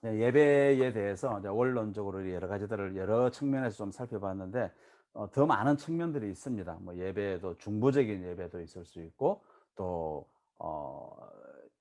네, 예배에 대해서 이제 원론적으로 여러 가지들을 여러 측면에서 좀 살펴봤는데 더 많은 측면들이 있습니다. 뭐 예배도 중보적인 예배도 있을 수 있고 또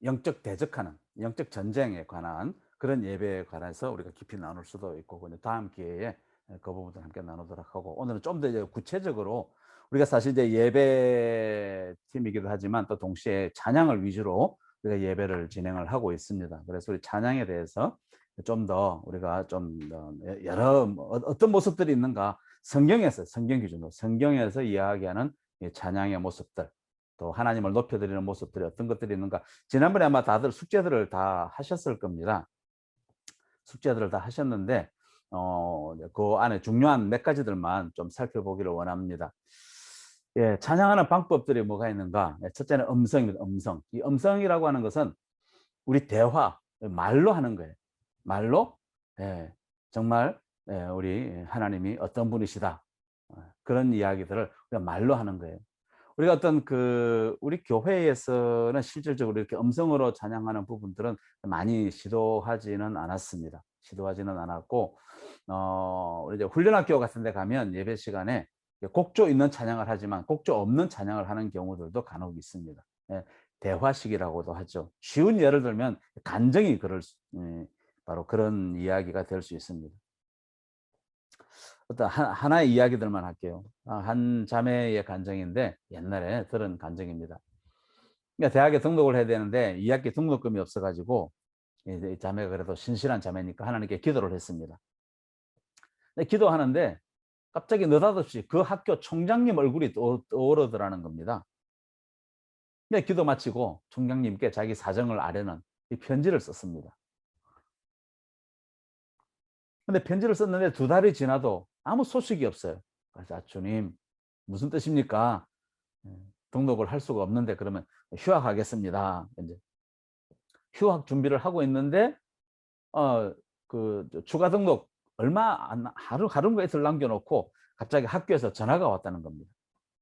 영적 대적하는 영적 전쟁에 관한 그런 예배에 관해서 우리가 깊이 나눌 수도 있고 그건 다음 기회에 그 부분들 함께 나누도록 하고 오늘은 좀 더 이제 구체적으로 우리가 사실 이제 예배 팀이기도 하지만 또 동시에 찬양을 위주로 우리가 예배를 진행을 하고 있습니다. 그래서 우리 찬양에 대해서 좀 더 우리가 좀 더 여러 어떤 모습들이 있는가 성경에서 성경 기준으로 성경에서 이야기하는 이 찬양의 모습들 또 하나님을 높여드리는 모습들이 어떤 것들이 있는가 지난번에 아마 다들 숙제들을 다 하셨을 겁니다. 숙제들을 다 하셨는데 그 안에 중요한 몇 가지들만 좀 살펴보기를 원합니다. 예, 찬양하는 방법들이 뭐가 있는가? 예, 첫째는 음성입니다. 음성. 이 음성이라고 하는 것은 우리 대화, 말로 하는 거예요. 말로 예, 정말 예, 우리 하나님이 어떤 분이시다. 그런 이야기들을 우리가 말로 하는 거예요. 우리가 어떤 우리 교회에서는 실질적으로 이렇게 음성으로 찬양하는 부분들은 많이 시도하지는 않았습니다. 시도하지는 않았고, 우리 이제 훈련학교 같은 데 가면 예배 시간에 곡조 있는 찬양을 하지만 곡조 없는 찬양을 하는 경우들도 간혹 있습니다. 예, 대화식이라고도 하죠. 쉬운 예를 들면 간증이 바로 그런 이야기가 될 수 있습니다. 어떤 하나의 이야기들만 할게요. 한 자매의 간증인데 옛날에 들은 간증입니다. 그러니까 대학에 등록을 해야 되는데 2학기 등록금이 없어가지고 이제 이 자매가 그래도 신실한 자매니까 하나님께 기도를 했습니다. 근데 기도하는데 갑자기 느닷없이 그 학교 총장님 얼굴이 떠오르더라는 겁니다. 근데 기도 마치고 총장님께 자기 사정을 아뢰는 이 편지를 썼습니다. 근데 편지를 썼는데 2달이 지나도 아무 소식이 없어요. 그래서 주님 무슨 뜻입니까? 등록을 할 수가 없는데 그러면 휴학하겠습니다. 이제 휴학 준비를 하고 있는데 추가 등록 얼마 안 하루인가 이틀 남겨놓고 갑자기 학교에서 전화가 왔다는 겁니다.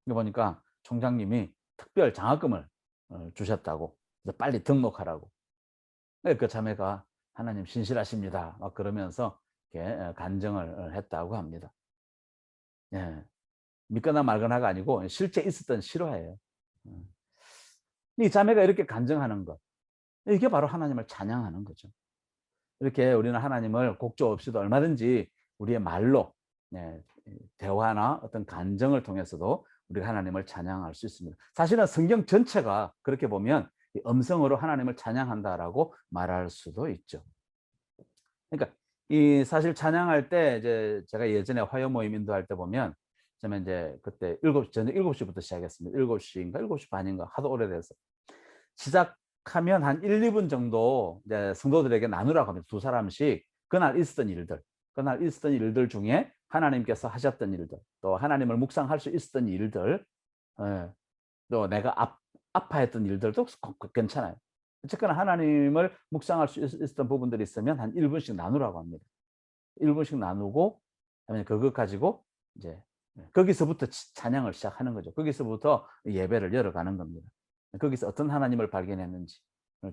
보니까 총장님이 특별 장학금을 주셨다고 그래서 빨리 등록하라고. 그 자매가 하나님 신실하십니다. 막 그러면서 이렇게 간증을 했다고 합니다. 예. 믿거나 말거나가 아니고 실제 있었던 실화예요. 이 자매가 이렇게 간증하는 것, 이게 바로 하나님을 찬양하는 거죠. 이렇게 우리는 하나님을 곡조 없이도 얼마든지 우리의 말로 대화나 어떤 간증을 통해서도 우리가 하나님을 찬양할 수 있습니다. 사실은 성경 전체가 그렇게 보면 음성으로 하나님을 찬양한다라고 말할 수도 있죠. 그러니까 이 사실 찬양할 때 이제 제가 예전에 화요 모임 인도할 때 보면 저는 이제 그때 저는 7시부터 시작했습니다. 7시인가 7시 반인가 하도 오래돼서 시작하면 한 1, 2분 정도 이제 성도들에게 나누라고 합니다. 2사람씩 그날 있었던 일들 중에 하나님께서 하셨던 일들, 또 하나님을 묵상할 수 있었던 일들, 예, 또 내가 아파했던 일들도 괜찮아요. 어쨌거나 하나님을 묵상할 수 있었던 부분들이 있으면 한 1분씩 나누라고 합니다. 1분씩 나누고 그것 가지고 이제 거기서부터 찬양을 시작하는 거죠. 거기서부터 예배를 열어가는 겁니다. 거기서 어떤 하나님을 발견했는지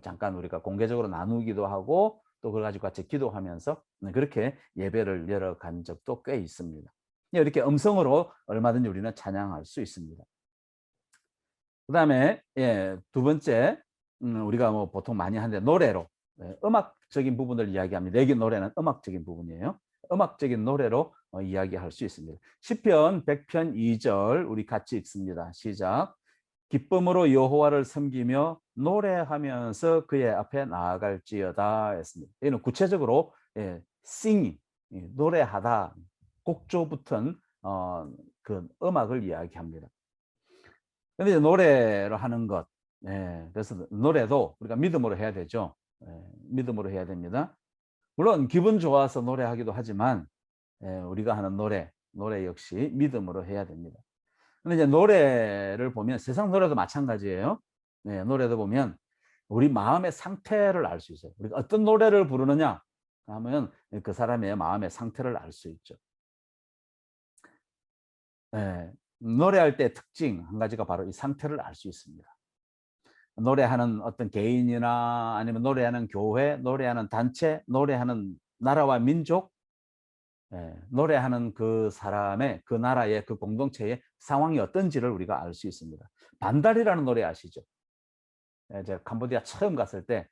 잠깐 우리가 공개적으로 나누기도 하고 또 그걸 가지고 같이 기도하면서 그렇게 예배를 열어간 적도 꽤 있습니다. 이렇게 음성으로 얼마든지 우리는 찬양할 수 있습니다. 그다음에 두 번째 우리가 뭐 보통 많이 하는데 노래로 음악적인 부분을 이야기합니다. 여기 노래는 음악적인 부분이에요. 음악적인 노래로 이야기할 수 있습니다. 시편 100편 2절 우리 같이 읽습니다. 시작. 기쁨으로 여호와를 섬기며 노래하면서 그의 앞에 나아갈지어다 했습니다. 이는 구체적으로 singing, 노래하다, 곡조 붙은 그 음악을 이야기합니다. 근데 이제 노래로 하는 것, 그래서 노래도 우리가 믿음으로 해야 되죠. 믿음으로 해야 됩니다. 물론 기분 좋아서 노래하기도 하지만 우리가 하는 노래 역시 믿음으로 해야 됩니다. 근데 이제 노래를 보면 세상 노래도 마찬가지예요. 노래도 보면 우리 마음의 상태를 알 수 있어요. 우리가 어떤 노래를 부르느냐 하면 그 사람의 마음의 상태를 알 수 있죠. 노래할 때 특징 한 가지가 바로 이 상태를 알 수 있습니다. 노래하는 어떤 개인이나 아니면 노래하는 교회, 노래하는 단체, 노래하는 나라와 민족, 노래하는 그 사람의, 그 나라의, 그 공동체의 상황이 어떤지를 우리가 알 수 있습니다. 반달이라는 노래 아시죠? 제가 캄보디아 처음 갔을 때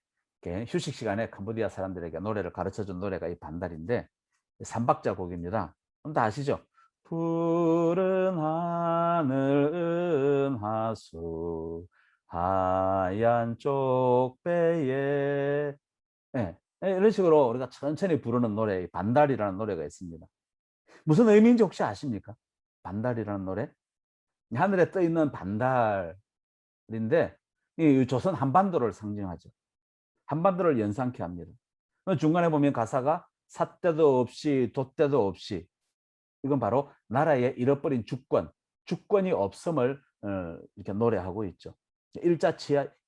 휴식 시간에 캄보디아 사람들에게 노래를 가르쳐준 노래가 이 반달인데, 3박자 곡입니다. 다 아시죠? 푸른 하늘 은하수 하얀 쪽배에, 이런 식으로 우리가 천천히 부르는 노래, 반달이라는 노래가 있습니다. 무슨 의미인지 혹시 아십니까? 반달이라는 노래? 하늘에 떠 있는 반달인데, 이 조선 한반도를 상징하죠. 한반도를 연상케 합니다. 중간에 보면 가사가 삿대도 없이 돛대도 없이, 이건 바로 나라의 잃어버린 주권이 없음을 이렇게 노래하고 있죠.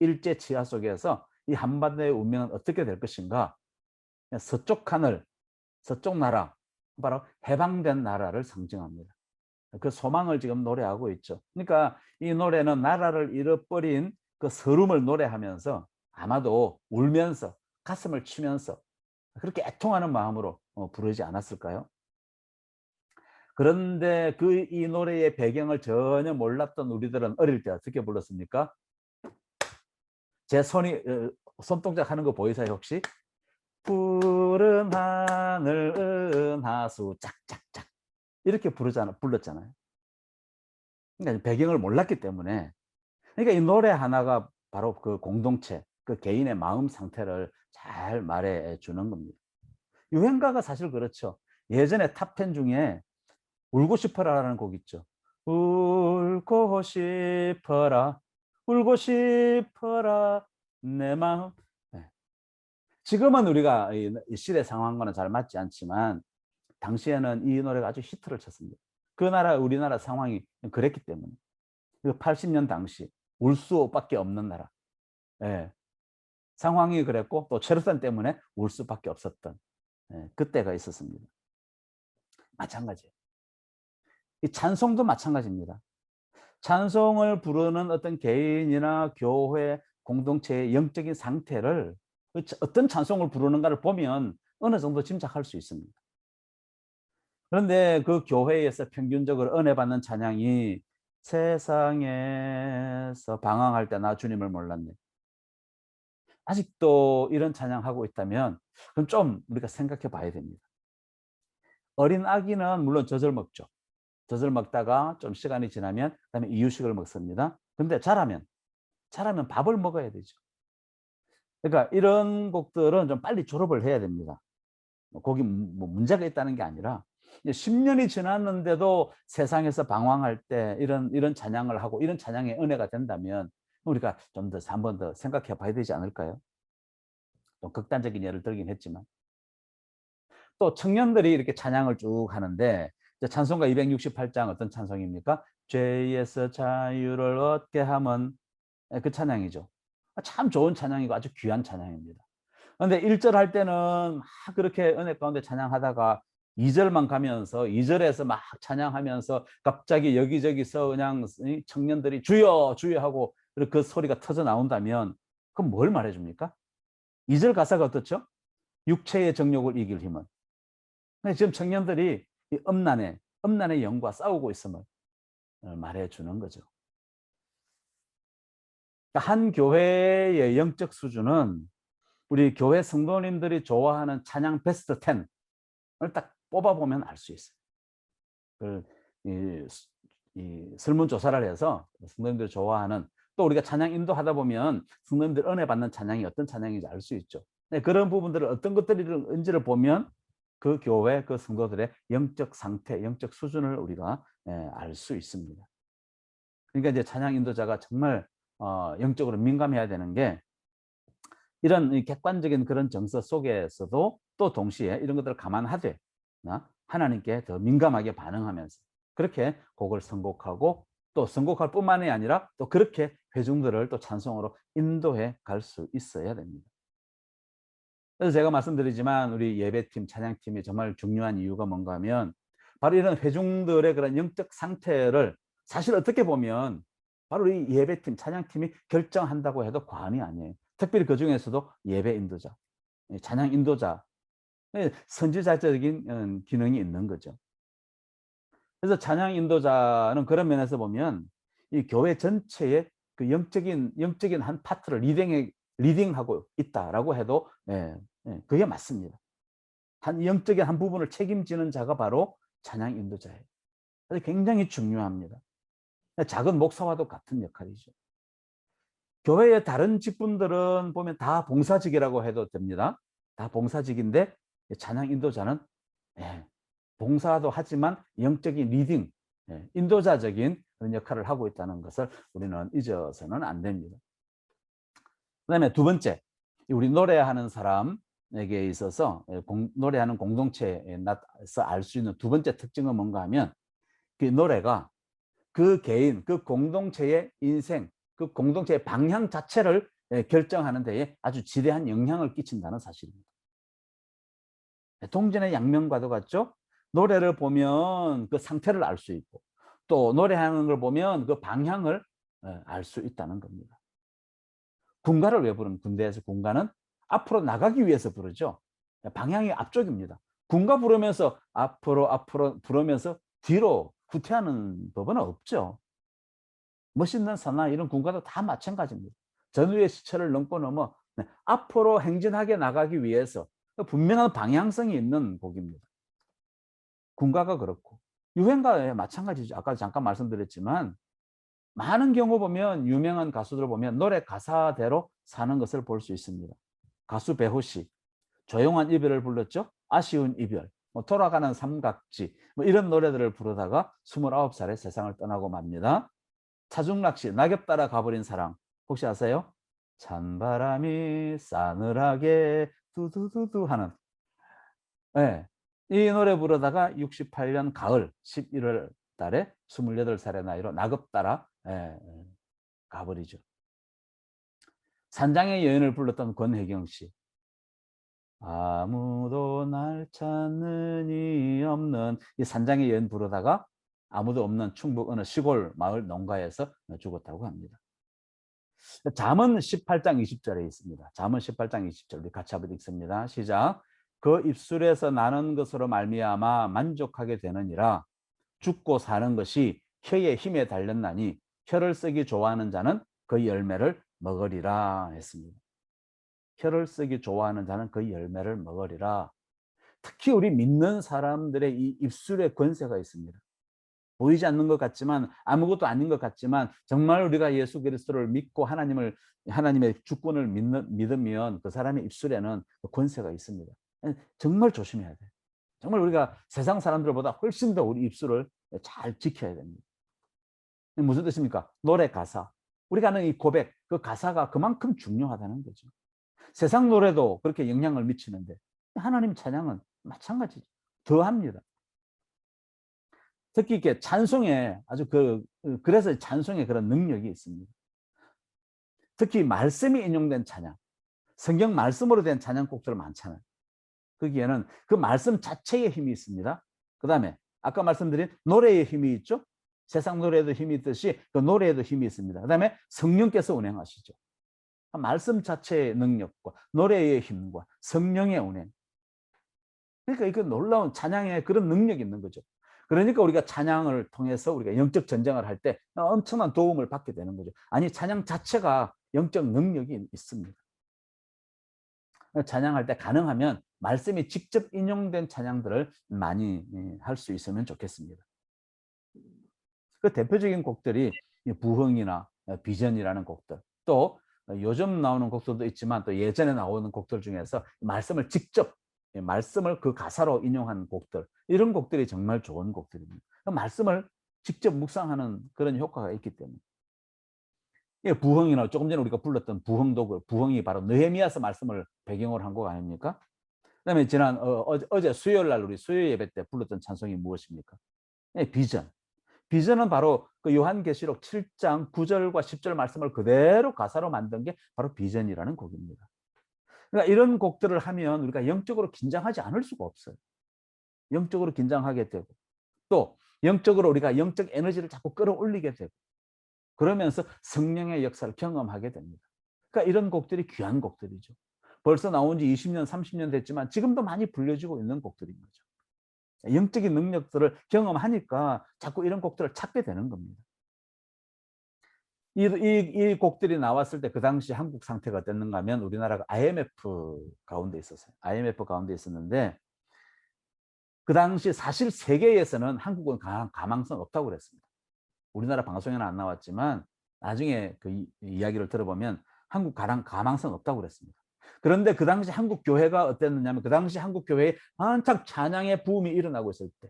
일제 치하 속에서 이 한반도의 운명은 어떻게 될 것인가? 서쪽 하늘, 서쪽 나라, 바로 해방된 나라를 상징합니다. 그 소망을 지금 노래하고 있죠. 그러니까 이 노래는 나라를 잃어버린 그 서름을 노래하면서 아마도 울면서 가슴을 치면서 그렇게 애통하는 마음으로 부르지 않았을까요? 그런데 이 노래의 배경을 전혀 몰랐던 우리들은 어릴 때 어떻게 불렀습니까? 제 손동작 하는 거 보이세요 혹시? 푸른 하늘 은하수 짝짝짝 이렇게 불렀잖아요. 그러니까 배경을 몰랐기 때문에, 그러니까 이 노래 하나가 바로 그 공동체, 그 개인의 마음 상태를 잘 말해 주는 겁니다. 유행가가 사실 그렇죠. 예전에 탑10 중에 울고 싶어라라는 곡 있죠. 울고 싶어라, 울고 싶어라 내 마음. 지금은 우리가 이 시대 상황과는 잘 맞지 않지만 당시에는 이 노래가 아주 히트를 쳤습니다. 그 나라, 우리나라 상황이 그랬기 때문에. 80년 당시 울 수밖에 없는 나라, 상황이 그랬고 또 체류산 때문에 울 수밖에 없었던 그때가 있었습니다. 마찬가지예요. 이 찬송도 마찬가지입니다. 찬송을 부르는 어떤 개인이나 교회, 공동체의 영적인 상태를, 어떤 찬송을 부르는가를 보면 어느 정도 짐작할 수 있습니다. 그런데 그 교회에서 평균적으로 은혜 받는 찬양이 세상에서 방황할 때 나 주님을 몰랐네, 아직도 이런 찬양하고 있다면 그럼 좀 우리가 생각해 봐야 됩니다. 어린 아기는 물론 젖을 먹죠. 젖을 먹다가 좀 시간이 지나면 그다음에 이유식을 먹습니다. 근데 자라면 밥을 먹어야 되죠. 그러니까 이런 곡들은 좀 빨리 졸업을 해야 됩니다. 거기 뭐 문제가 있다는 게 아니라 10년이 지났는데도 세상에서 방황할 때 이런 찬양을 하고 이런 찬양의 은혜가 된다면 우리가 좀 더 한 번 더 생각해 봐야 되지 않을까요? 좀 극단적인 예를 들긴 했지만, 또 청년들이 이렇게 찬양을 쭉 하는데 찬송가 268장 어떤 찬송입니까? 죄에서 자유를 얻게 함은, 그 찬양이죠. 참 좋은 찬양이고 아주 귀한 찬양입니다. 그런데 1절 할 때는 막 그렇게 은혜 가운데 찬양하다가 2절만 가면서 2절에서 막 찬양하면서 갑자기 여기저기서 그냥 청년들이 주여 주여 하고 그 소리가 터져 나온다면 그럼 뭘 말해줍니까? 2절 가사가 어떻죠? 육체의 정욕을 이길 힘은. 지금 청년들이 이 음란의 영과 싸우고 있음을 말해주는 거죠. 한 교회의 영적 수준은 우리 교회 성도님들이 좋아하는 찬양 베스트 10을 딱 뽑아보면 알 수 있어요. 이 설문조사를 해서 성도님들이 좋아하는, 또 우리가 찬양 인도하다 보면 성도님들 은혜 받는 찬양이 어떤 찬양인지 알 수 있죠. 그런 부분들을 어떤 것들인지를 보면 그 교회, 그 성도들의 영적 상태, 영적 수준을 우리가 알 수 있습니다. 그러니까 이제 찬양 인도자가 정말 영적으로 민감해야 되는 게, 이런 객관적인 그런 정서 속에서도 또 동시에 이런 것들을 감안하되 하나님께 더 민감하게 반응하면서 그렇게 곡을 선곡하고, 또 선곡할 뿐만이 아니라 또 그렇게 회중들을 또 찬송으로 인도해 갈 수 있어야 됩니다. 그래서 제가 말씀드리지만 우리 예배팀, 찬양팀이 정말 중요한 이유가 뭔가 하면 바로 이런 회중들의 그런 영적 상태를 사실 어떻게 보면 바로 이 예배팀, 찬양팀이 결정한다고 해도 과언이 아니에요. 특별히 그중에서도 예배 인도자, 찬양 인도자, 선지자적인 기능이 있는 거죠. 그래서 찬양 인도자는 그런 면에서 보면 이 교회 전체의 그 영적인 한 파트를 리딩하고 있다라고 해도 그게 맞습니다. 한 영적인 한 부분을 책임지는 자가 바로 찬양 인도자예요. 그래서 굉장히 중요합니다. 작은 목사와도 같은 역할이죠. 교회의 다른 직분들은 보면 다 봉사직이라고 해도 됩니다. 다 봉사직인데 찬양 인도자는 봉사도 하지만 영적인 리딩, 인도자적인 그런 역할을 하고 있다는 것을 우리는 잊어서는 안 됩니다. 그다음에 두 번째, 우리 노래하는 사람에게 있어서 노래하는 공동체에서 알 수 있는 두 번째 특징은 뭔가 하면 그 노래가 그 개인, 그 공동체의 인생, 그 공동체의 방향 자체를 결정하는 데에 아주 지대한 영향을 끼친다는 사실입니다. 동전의 양면과도 같죠? 노래를 보면 그 상태를 알 수 있고 또 노래하는 걸 보면 그 방향을 알 수 있다는 겁니다. 군가를 왜 부르는 군대에서 군가는 앞으로 나가기 위해서 부르죠. 방향이 앞쪽입니다. 군가 부르면서 앞으로 부르면서 뒤로 후퇴하는 법은 없죠. 멋있는 사나 이런 군가도 다 마찬가지입니다. 전우의 시철을 넘어 앞으로 행진하게 나가기 위해서 분명한 방향성이 있는 곡입니다. 군가가 그렇고 유행가에 마찬가지죠. 아까 잠깐 말씀드렸지만 많은 경우 보면 유명한 가수들 보면 노래 가사대로 사는 것을 볼 수 있습니다. 가수 배호 씨 조용한 이별을 불렀죠. 아쉬운 이별, 돌아가는 삼각지 이런 노래들을 부르다가 29살에 세상을 떠나고 맙니다. 차중락 씨 낙엽 따라 가버린 사랑 혹시 아세요? 찬바람이 싸늘하게 두두두두 하는 이 노래 부르다가 68년 가을 11월 달에 28살의 나이로 낙엽 따라 가버리죠. 산장의 여인을 불렀던 권혜경 씨. 아무도 날 찾는 이 없는 이 산장의 여인 부르다가 아무도 없는 충북 어느 시골 마을 농가에서 죽었다고 합니다. 잠언 18장 20절에 있습니다. 잠언 18장 20절 우리 같이 한번 읽습니다. 시작. 그 입술에서 나는 것으로 말미암아 만족하게 되느니라. 죽고 사는 것이 혀의 힘에 달렸나니 혀를 쓰기 좋아하는 자는 그 열매를 먹으리라 했습니다. 혀를 쓰기 좋아하는 자는 그 열매를 먹으리라. 특히 우리 믿는 사람들의 이 입술에 권세가 있습니다. 보이지 않는 것 같지만 아무것도 아닌 것 같지만 정말 우리가 예수 그리스도를 믿고 하나님의 주권을 믿으면 그 사람의 입술에는 권세가 있습니다. 정말 조심해야 돼요. 정말 우리가 세상 사람들보다 훨씬 더 우리 입술을 잘 지켜야 됩니다. 무슨 뜻입니까? 노래 가사. 우리가 하는 이 고백, 그 가사가 그만큼 중요하다는 거죠. 세상 노래도 그렇게 영향을 미치는데 하나님 찬양은 마찬가지죠. 더합니다. 특히 이렇게 찬송에 아주 그래서 찬송에 그런 능력이 있습니다. 특히 말씀이 인용된 찬양, 성경 말씀으로 된 찬양곡들 많잖아요. 거기에는 그 말씀 자체의 힘이 있습니다. 그 다음에 아까 말씀드린 노래의 힘이 있죠. 세상 노래에도 힘이 있듯이 그 노래에도 힘이 있습니다. 그 다음에 성령께서 운행하시죠. 말씀 자체의 능력과 노래의 힘과 성령의 운행. 그러니까 이거 놀라운 찬양에 그런 능력이 있는 거죠. 그러니까 우리가 찬양을 통해서 우리가 영적 전쟁을 할 때 엄청난 도움을 받게 되는 거죠. 아니 찬양 자체가 영적 능력이 있습니다. 찬양할 때 가능하면 말씀이 직접 인용된 찬양들을 많이 할 수 있으면 좋겠습니다. 그 대표적인 곡들이 부흥이나 비전이라는 곡들, 또 요즘 나오는 곡들도 있지만 또 예전에 나오는 곡들 중에서 말씀을 그 가사로 인용한 곡들, 이런 곡들이 정말 좋은 곡들입니다. 말씀을 직접 묵상하는 그런 효과가 있기 때문에. 부흥이나 조금 전에 우리가 불렀던 부흥도 부흥이 바로 느헤미야서 말씀을 배경으로 한 곡 아닙니까? 그다음에 지난 어제 수요일 날 우리 수요 예배 때 불렀던 찬송이 무엇입니까? 비전. 비전은 바로 그 요한계시록 7장 9절과 10절 말씀을 그대로 가사로 만든 게 바로 비전이라는 곡입니다. 그러니까 이런 곡들을 하면 우리가 영적으로 긴장하지 않을 수가 없어요. 영적으로 긴장하게 되고 또 영적으로 우리가 영적 에너지를 자꾸 끌어올리게 되고 그러면서 성령의 역사를 경험하게 됩니다. 그러니까 이런 곡들이 귀한 곡들이죠. 벌써 나온 지 20년, 30년 됐지만 지금도 많이 불려지고 있는 곡들인 거죠. 영적인 능력들을 경험하니까 자꾸 이런 곡들을 찾게 되는 겁니다. 이 곡들이 나왔을 때 그 당시 한국 상태가 어땠는가 하면 우리나라가 IMF 가운데 있었어요. IMF 가운데 있었는데 그 당시 사실 세계에서는 한국은 가망성 없다고 그랬습니다. 우리나라 방송에는 안 나왔지만 나중에 그 이야기를 들어보면 한국 가망성 없다고 그랬습니다. 그런데 그 당시 한국 교회가 어땠느냐면 그 당시 한국 교회에 한창 찬양의 부음이 일어나고 있을 때,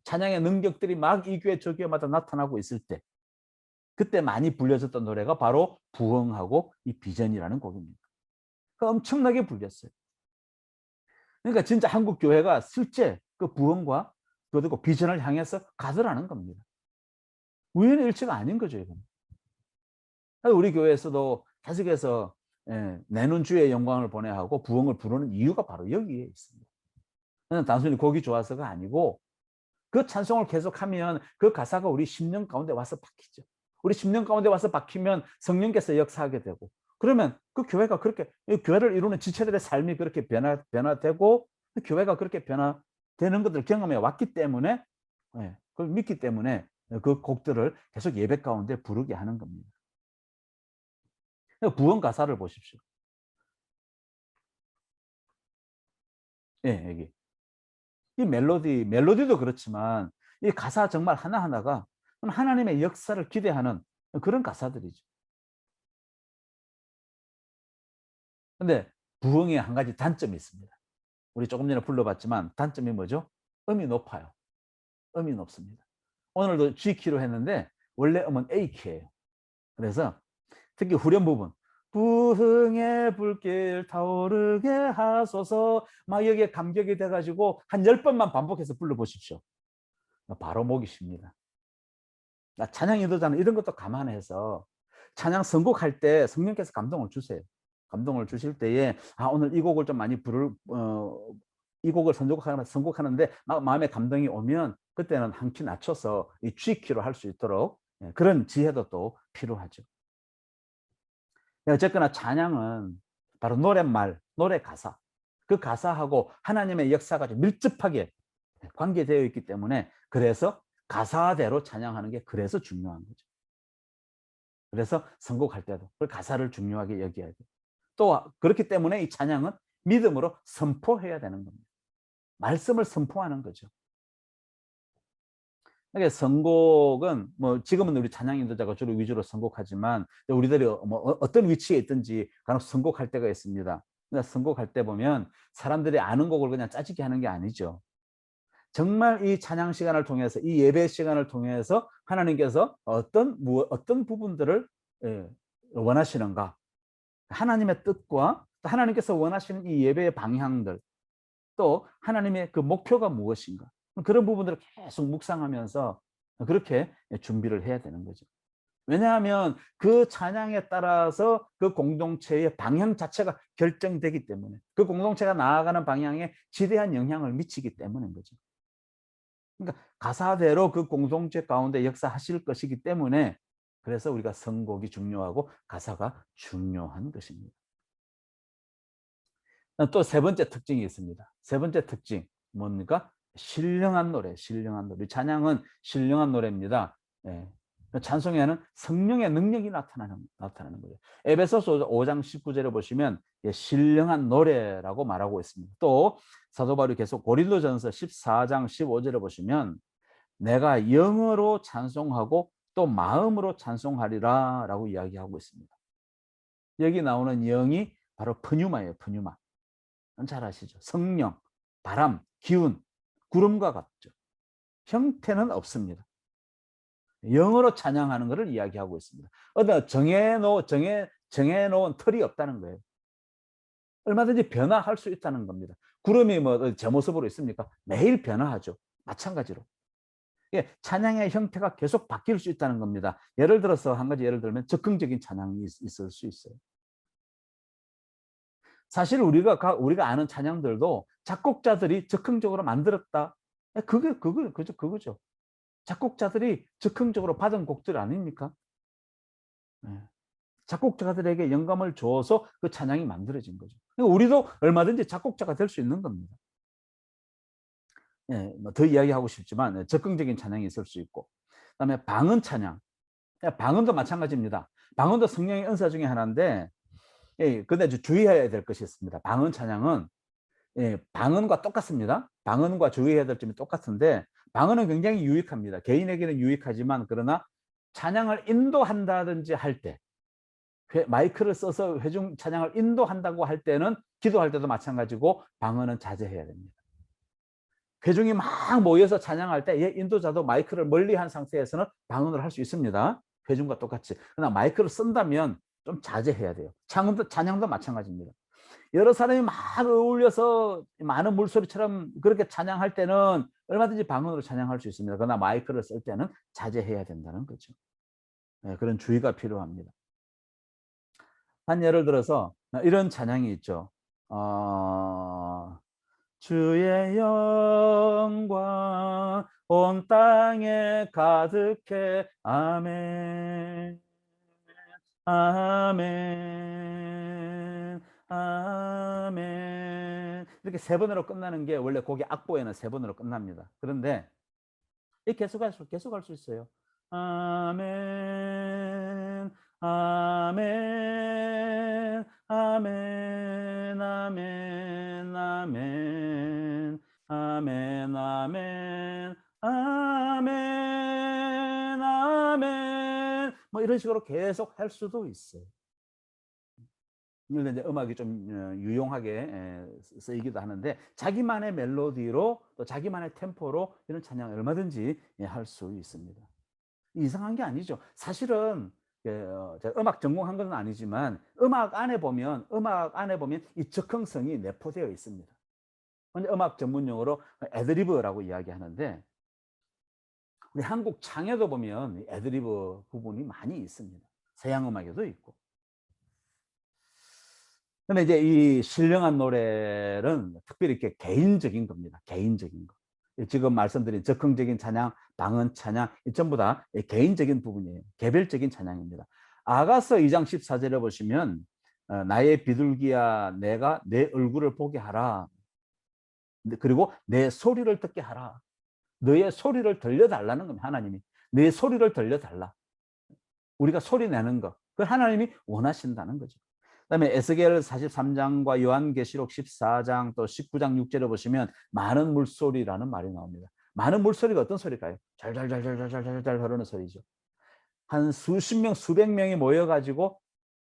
찬양의 능력들이 막 이 교회 저 교회마다 나타나고 있을 때, 그때 많이 불려졌던 노래가 바로 부흥하고 이 비전이라는 곡입니다. 엄청나게 불렸어요. 그러니까 진짜 한국 교회가 실제 그 부흥과 그리고 비전을 향해서 가더라는 겁니다. 우연의 일치가 아닌 거죠, 이건. 우리 교회에서도 계속해서 내는 주의 영광을 보내 하고 부흥을 부르는 이유가 바로 여기에 있습니다. 단순히 곡이 좋아서가 아니고 그 찬송을 계속하면 그 가사가 우리 심령 가운데 와서 박히죠. 우리 심령 가운데 와서 박히면 성령께서 역사하게 되고, 그러면 그 교회가 그렇게, 교회를 이루는 지체들의 삶이 그렇게 변화되고 교회가 그렇게 변화되는 것들을 경험해 왔기 때문에, 그걸 믿기 때문에 그 곡들을 계속 예배 가운데 부르게 하는 겁니다. 부흥 가사를 보십시오. 여기 이 멜로디도 그렇지만 이 가사 정말 하나하나가 하나님의 역사를 기대하는 그런 가사들이죠. 근데 부흥에 한 가지 단점이 있습니다. 우리 조금 전에 불러봤지만 단점이 뭐죠? 음이 높아요. 음이 높습니다. 오늘도 G키로 했는데 원래 음은 A키예요. 그래서 특히 후렴 부분, 부흥의 불길 타오르게 하소서, 막 여기에 감격이 돼가지고 한 10번만 반복해서 불러보십시오. 바로 목이 쉽니다. 찬양 인도자는 이런 것도 감안해서 찬양 선곡할 때 성령께서 감동을 주세요. 감동을 주실 때에 오늘 이 곡을 좀 많이 이 곡을 선곡하는데 마음에 감동이 오면 그때는 한 키 낮춰서 이 G키로 할 수 있도록 그런 지혜도 또 필요하죠. 어쨌거나 찬양은 바로 노랫말, 노래 가사, 그 가사하고 하나님의 역사가 좀 밀접하게 관계되어 있기 때문에 그래서 가사대로 찬양하는 게 그래서 중요한 거죠. 그래서 선곡할 때도 그 가사를 중요하게 여겨야 돼요. 또 그렇기 때문에 이 찬양은 믿음으로 선포해야 되는 겁니다. 말씀을 선포하는 거죠. 그러니까 선곡은 뭐 지금은 우리 찬양 인도자가 주로 위주로 선곡하지만 우리들이 뭐 어떤 위치에 있든지 간혹 선곡할 때가 있습니다. 그러니까 선곡할 때 보면 사람들이 아는 곡을 그냥 짜집기 하는 게 아니죠. 정말 이 찬양 시간을 통해서, 이 예배 시간을 통해서 하나님께서 어떤 부분들을 원하시는가, 하나님의 뜻과 또 하나님께서 원하시는 이 예배의 방향들, 또 하나님의 그 목표가 무엇인가, 그런 부분들을 계속 묵상하면서 그렇게 준비를 해야 되는 거죠. 왜냐하면 그 찬양에 따라서 그 공동체의 방향 자체가 결정되기 때문에, 그 공동체가 나아가는 방향에 지대한 영향을 미치기 때문인 거죠. 그러니까 가사대로 그 공동체 가운데 역사하실 것이기 때문에 그래서 우리가 선곡이 중요하고 가사가 중요한 것입니다. 또 세 번째 특징이 있습니다. 세 번째 특징 뭡니까? 신령한 노래, 신령한 노래. 찬양은 신령한 노래입니다. 찬송에는 성령의 능력이 나타나는 거예요. 에베소서 5장 19절에 보시면 신령한 노래라고 말하고 있습니다. 또 사도 바울이 계속 고린도전서 14장 15절에 보시면 내가 영어로 찬송하고 또 마음으로 찬송하리라 라고 이야기하고 있습니다. 여기 나오는 영이 바로 푸뉴마예요. 푸뉴마. 잘 아시죠? 성령, 바람, 기운, 구름과 같죠. 형태는 없습니다. 영어로 찬양하는 것을 이야기하고 있습니다. 정해놓은 틀이 없다는 거예요. 얼마든지 변화할 수 있다는 겁니다. 구름이 뭐 제 모습으로 있습니까? 매일 변화하죠. 마찬가지로. 찬양의 형태가 계속 바뀔 수 있다는 겁니다. 예를 들어서 한 가지 예를 들면 즉흥적인 찬양이 있을 수 있어요. 사실 우리가 아는 찬양들도 작곡자들이 즉흥적으로 만들었다. 그거죠. 작곡자들이 즉흥적으로 받은 곡들 아닙니까? 예. 작곡자들에게 영감을 줘서 그 찬양이 만들어진 거죠. 그러니까 우리도 얼마든지 작곡자가 될 수 있는 겁니다. 예, 뭐 더 이야기하고 싶지만 적극적인 찬양이 있을 수 있고, 그다음에 방언 찬양. 방언도 마찬가지입니다. 방언도 성령의 은사 중에 하나인데, 예, 근데 주의해야 될 것이 있습니다. 방언 찬양은 예, 방언과 똑같습니다. 방언과 주의해야 될 점이 똑같은데, 방언은 굉장히 유익합니다. 개인에게는 유익하지만, 그러나 찬양을 인도한다든지 할 때, 마이크를 써서 회중 찬양을 인도한다고 할 때는, 기도할 때도 마찬가지고 방언은 자제해야 됩니다. 회중이 막 모여서 찬양할 때 인도자도 마이크를 멀리한 상태에서는 방언을 할 수 있습니다. 회중과 똑같이. 그러나 마이크를 쓴다면 좀 자제해야 돼요. 찬양도 마찬가지입니다. 여러 사람이 막 어울려서 많은 물소리처럼 그렇게 찬양할 때는 얼마든지 방언으로 찬양할 수 있습니다. 그러나 마이크를 쓸 때는 자제해야 된다는 거죠. 네, 그런 주의가 필요합니다. 한 예를 들어서 이런 찬양이 있죠. 주의 영광 온 땅에 가득해. 아멘. 아멘. 아멘. 이렇게 세 번으로 끝나는 게 원래 곡의 악보에는 세 번으로 끝납니다. 그런데 이 계속할 수 있어요. 아멘. 아멘. 아멘. 아멘. 아멘. 아멘. 아멘. 아멘. 아멘. 뭐 이런 식으로 계속 할 수도 있어요. 이제 음악이 좀 유용하게 쓰이기도 하는데, 자기만의 멜로디로 또 자기만의 템포로 이런 찬양을 얼마든지 할 수 있습니다. 이상한 게 아니죠. 사실은 제가 음악 전공한 건 아니지만 음악 안에 보면 이 즉흥성이 내포되어 있습니다. 음악 전문 용어로 애드리브라고 이야기하는데, 우리 한국 창에도 보면 애드리브 부분이 많이 있습니다. 서양 음악에도 있고. 근데 이제 이 신령한 노래는 특별히 이렇게 개인적인 겁니다. 개인적인 거. 지금 말씀드린 적흥적인 찬양, 방언 찬양, 전부 다 개인적인 부분이에요. 개별적인 찬양입니다. 아가서 2장 14절에 보시면 나의 비둘기야 내가 내 얼굴을 보게 하라. 그리고 내 소리를 듣게 하라. 너의 소리를 들려달라는 겁니다. 하나님이. 내 소리를 들려달라. 우리가 소리 내는 거. 그걸 하나님이 원하신다는 거죠. 그다음에 에스겔 43장과 요한계시록 14장 또 19장 6절에 보시면 많은 물소리라는 말이 나옵니다. 많은 물소리가 어떤 소리일까요? 잘잘잘잘잘잘잘 흐르는 소리죠. 한 수십 명, 수백 명이 모여가지고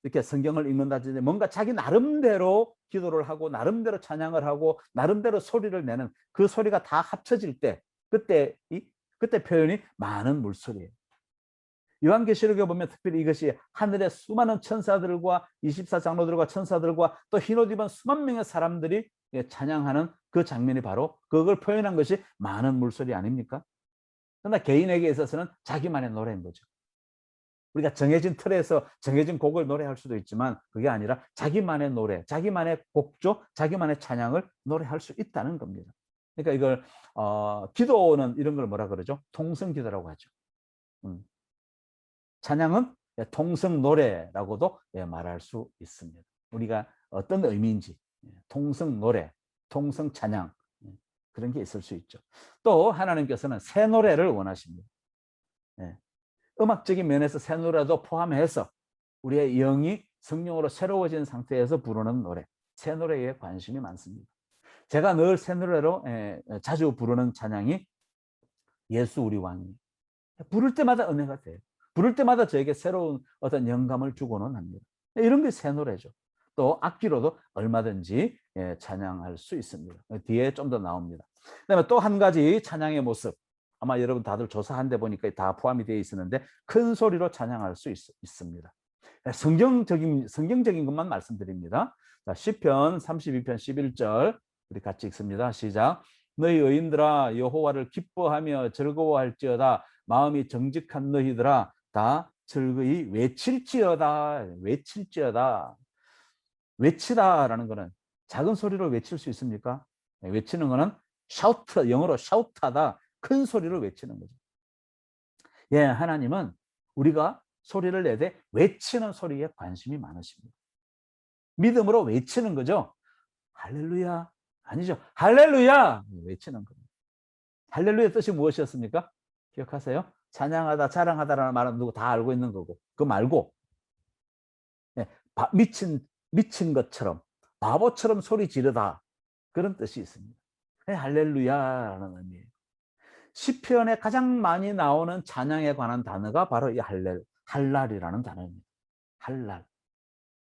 이렇게 성경을 읽는다든지 뭔가 자기 나름대로 기도를 하고 나름대로 찬양을 하고 나름대로 소리를 내는 그 소리가 다 합쳐질 때, 그때 표현이 많은 물소리예요. 요한계시록에 보면 특별히 이것이 하늘의 수많은 천사들과 24장로들과 천사들과 또 흰옷 입은 수만 명의 사람들이 찬양하는 그 장면이 바로 그걸 표현한 것이 많은 물소리 아닙니까? 그러나 개인에게 있어서는 자기만의 노래인 거죠. 우리가 정해진 틀에서 정해진 곡을 노래할 수도 있지만 그게 아니라 자기만의 노래, 자기만의 곡조, 자기만의 찬양을 노래할 수 있다는 겁니다. 그러니까 이걸 기도는 이런 걸 뭐라 그러죠? 통성기도라고 하죠. 찬양은 통성 노래라고도 말할 수 있습니다. 우리가 어떤 의미인지 통성 노래, 통성 찬양 그런 게 있을 수 있죠. 또 하나님께서는 새 노래를 원하십니다. 음악적인 면에서 새 노래도 포함해서 우리의 영이 성령으로 새로워진 상태에서 부르는 노래, 새 노래에 관심이 많습니다. 제가 늘 새 노래로 자주 부르는 찬양이 예수 우리 왕이. 부를 때마다 은혜가 돼요. 부를 때마다 저에게 새로운 어떤 영감을 주고는 합니다. 이런 게 새 노래죠. 또 악기로도 얼마든지 찬양할 수 있습니다. 뒤에 좀 더 나옵니다. 그다음에 또 한 가지 찬양의 모습, 아마 여러분 다들 조사한 데 보니까 다 포함이 되어 있었는데 큰 소리로 찬양할 수 있습니다. 성경적인 것만 말씀드립니다. 자, 시편 32편 11절 우리 같이 읽습니다. 시작. 너희 의인들아 여호와를 기뻐하며 즐거워할지어다. 마음이 정직한 너희들아 다 즐거이 외칠지어다. 외칠지어다. 외치다라는 것은 작은 소리로 외칠 수 있습니까? 외치는 것은 shout, 영어로 shout하다, 큰 소리로 외치는 거죠. 예, 하나님은 우리가 소리를 내되 외치는 소리에 관심이 많으십니다. 믿음으로 외치는 거죠. 할렐루야 아니죠. 할렐루야 외치는 겁니다. 할렐루야 뜻이 무엇이었습니까? 기억하세요? 찬양하다 자랑하다라는 말은 누구 다 알고 있는 거고, 그거 말고 미친 것처럼 바보처럼 소리 지르다, 그런 뜻이 있습니다. 할렐루야라는 의미예요. 시편에 가장 많이 나오는 찬양에 관한 단어가 바로 이 할랄이라는 단어입니다. 할랄.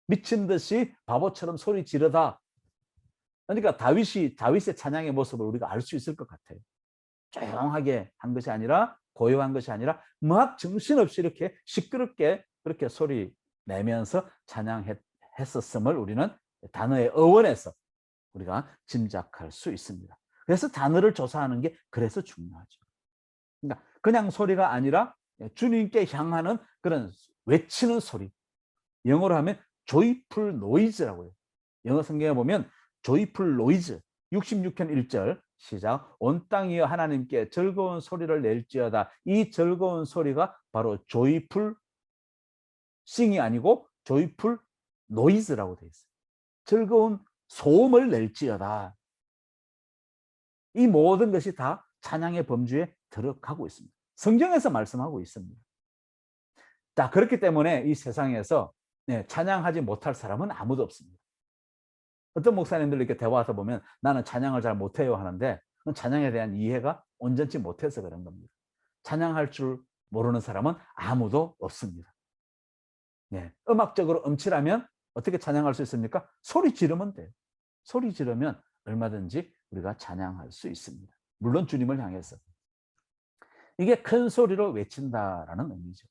미친 듯이 바보처럼 소리 지르다. 그러니까 다윗의 찬양의 모습을 우리가 알 수 있을 것 같아요. 조용하게 한 것이 아니라, 고요한 것이 아니라 막 정신없이 이렇게 시끄럽게 그렇게 소리 내면서 찬양했었음을 우리는 단어의 어원에서 우리가 짐작할 수 있습니다. 그래서 단어를 조사하는 게 그래서 중요하죠. 그러니까 그냥 소리가 아니라 주님께 향하는 그런 외치는 소리. 영어로 하면 joyful noise라고 해요. 영어 성경에 보면 joyful noise 66편 1절 시작. 온 땅이여 하나님께 즐거운 소리를 낼지어다. 이 즐거운 소리가 바로 joyful sing이 아니고 joyful noise라고 되어 있어요. 즐거운 소음을 낼지어다. 이 모든 것이 다 찬양의 범주에 들어가고 있습니다. 성경에서 말씀하고 있습니다. 자, 그렇기 때문에 이 세상에서 찬양하지 못할 사람은 아무도 없습니다. 어떤 목사님들 이렇게 대화하다 보면 나는 찬양을 잘 못해요 하는데, 그건 찬양에 대한 이해가 온전치 못해서 그런 겁니다. 찬양할 줄 모르는 사람은 아무도 없습니다. 음악적으로 음치라면 어떻게 찬양할 수 있습니까? 소리 지르면 돼요. 소리 지르면 얼마든지 우리가 찬양할 수 있습니다. 물론 주님을 향해서. 이게 큰 소리로 외친다라는 의미죠.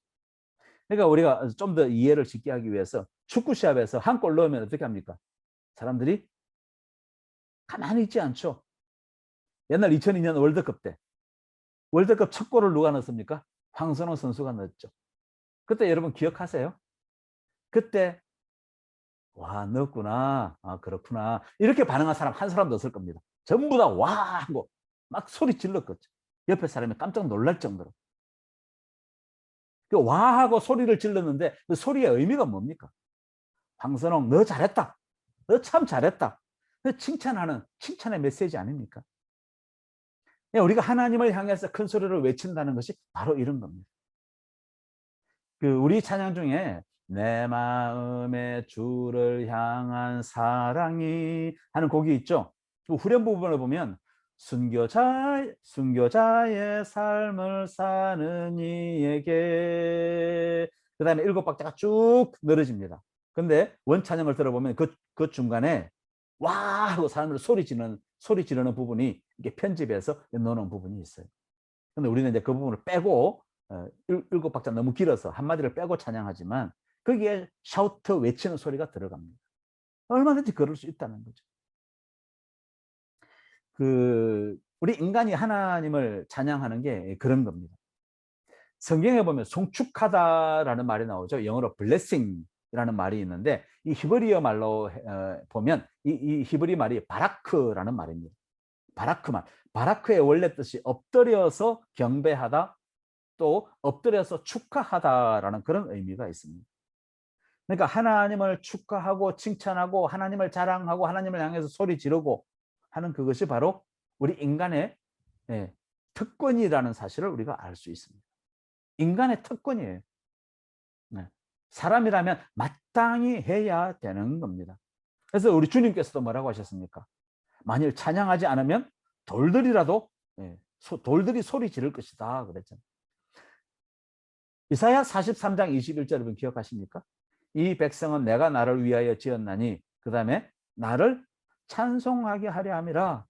그러니까 우리가 좀 더 이해를 쉽게 하기 위해서 축구 시합에서 한 골 넣으면 어떻게 합니까? 사람들이 가만히 있지 않죠. 옛날 2002년 월드컵 때 월드컵 첫 골을 누가 넣었습니까? 황선홍 선수가 넣었죠. 그때 여러분 기억하세요? 그때 와 넣었구나, 아 그렇구나, 이렇게 반응한 사람 한 사람도 없을 겁니다. 전부 다 와 하고 막 소리 질렀겠죠. 옆에 사람이 깜짝 놀랄 정도로. 그 와 하고 소리를 질렀는데 그 소리의 의미가 뭡니까? 황선홍 너 잘했다, 너 참 잘했다, 칭찬하는 칭찬의 메시지 아닙니까? 우리가 하나님을 향해서 큰 소리를 외친다는 것이 바로 이런 겁니다. 우리 찬양 중에 내 마음에 주를 향한 사랑이 하는 곡이 있죠. 그 후렴 부분을 보면 순교자의 삶을 사는 이에게, 그 다음에 7박자가 쭉 늘어집니다. 근데 원찬양을 들어보면 그 중간에 와 하고 사람들 소리 지르는 부분이 이게 편집해서 넣어놓은 부분이 있어요. 근데 우리는 이제 그 부분을 빼고 7박자 너무 길어서 한마디를 빼고 찬양하지만 거기에 샤우트 외치는 소리가 들어갑니다. 얼마든지 그럴 수 있다는 거죠. 우리 인간이 하나님을 찬양하는 게 그런 겁니다. 성경에 보면 송축하다라는 말이 나오죠. 영어로 blessing이라는 말이 있는데 이 히브리어 말로 보면 이 히브리 말이 바라크라는 말입니다. 바라크 말. 바라크의 원래 뜻이 엎드려서 경배하다, 또 엎드려서 축하하다라는 그런 의미가 있습니다. 그러니까 하나님을 축하하고 칭찬하고 하나님을 자랑하고 하나님을 향해서 소리 지르고 하는 그것이 바로 우리 인간의 특권이라는 사실을 우리가 알 수 있습니다. 인간의 특권이에요. 사람이라면 마땅히 해야 되는 겁니다. 그래서 우리 주님께서도 뭐라고 하셨습니까? 만일 찬양하지 않으면 돌들이 소리 지를 것이다 그랬잖아요. 이사야 43장 21절 여러분 기억하십니까? 이 백성은 내가 나를 위하여 지었나니 그 다음에 나를 찬송하게 하려 함이라.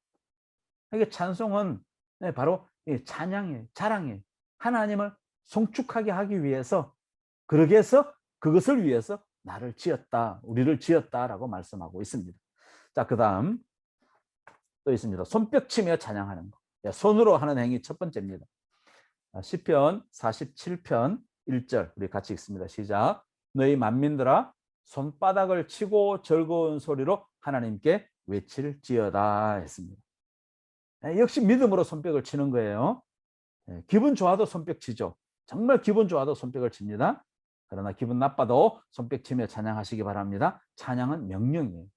이게 찬송은 바로 찬양이에요. 자랑이에요. 하나님을 송축하게 하기 위해서, 그러기 위해서, 그것을 위해서 나를 지었다, 우리를 지었다라고 말씀하고 있습니다. 자, 그 다음 또 있습니다. 손뼉 치며 찬양하는 거. 손으로 하는 행위 첫 번째입니다. 시편 47편 1절 우리 같이 읽습니다. 시작. 너희 만민들아 손바닥을 치고 즐거운 소리로 하나님께 외칠지어다 했습니다. 역시 믿음으로 손뼉을 치는 거예요. 기분 좋아도 손뼉 치죠. 정말 기분 좋아도 손뼉을 칩니다. 그러나 기분 나빠도 손뼉 치며 찬양하시기 바랍니다. 찬양은 명령이에요.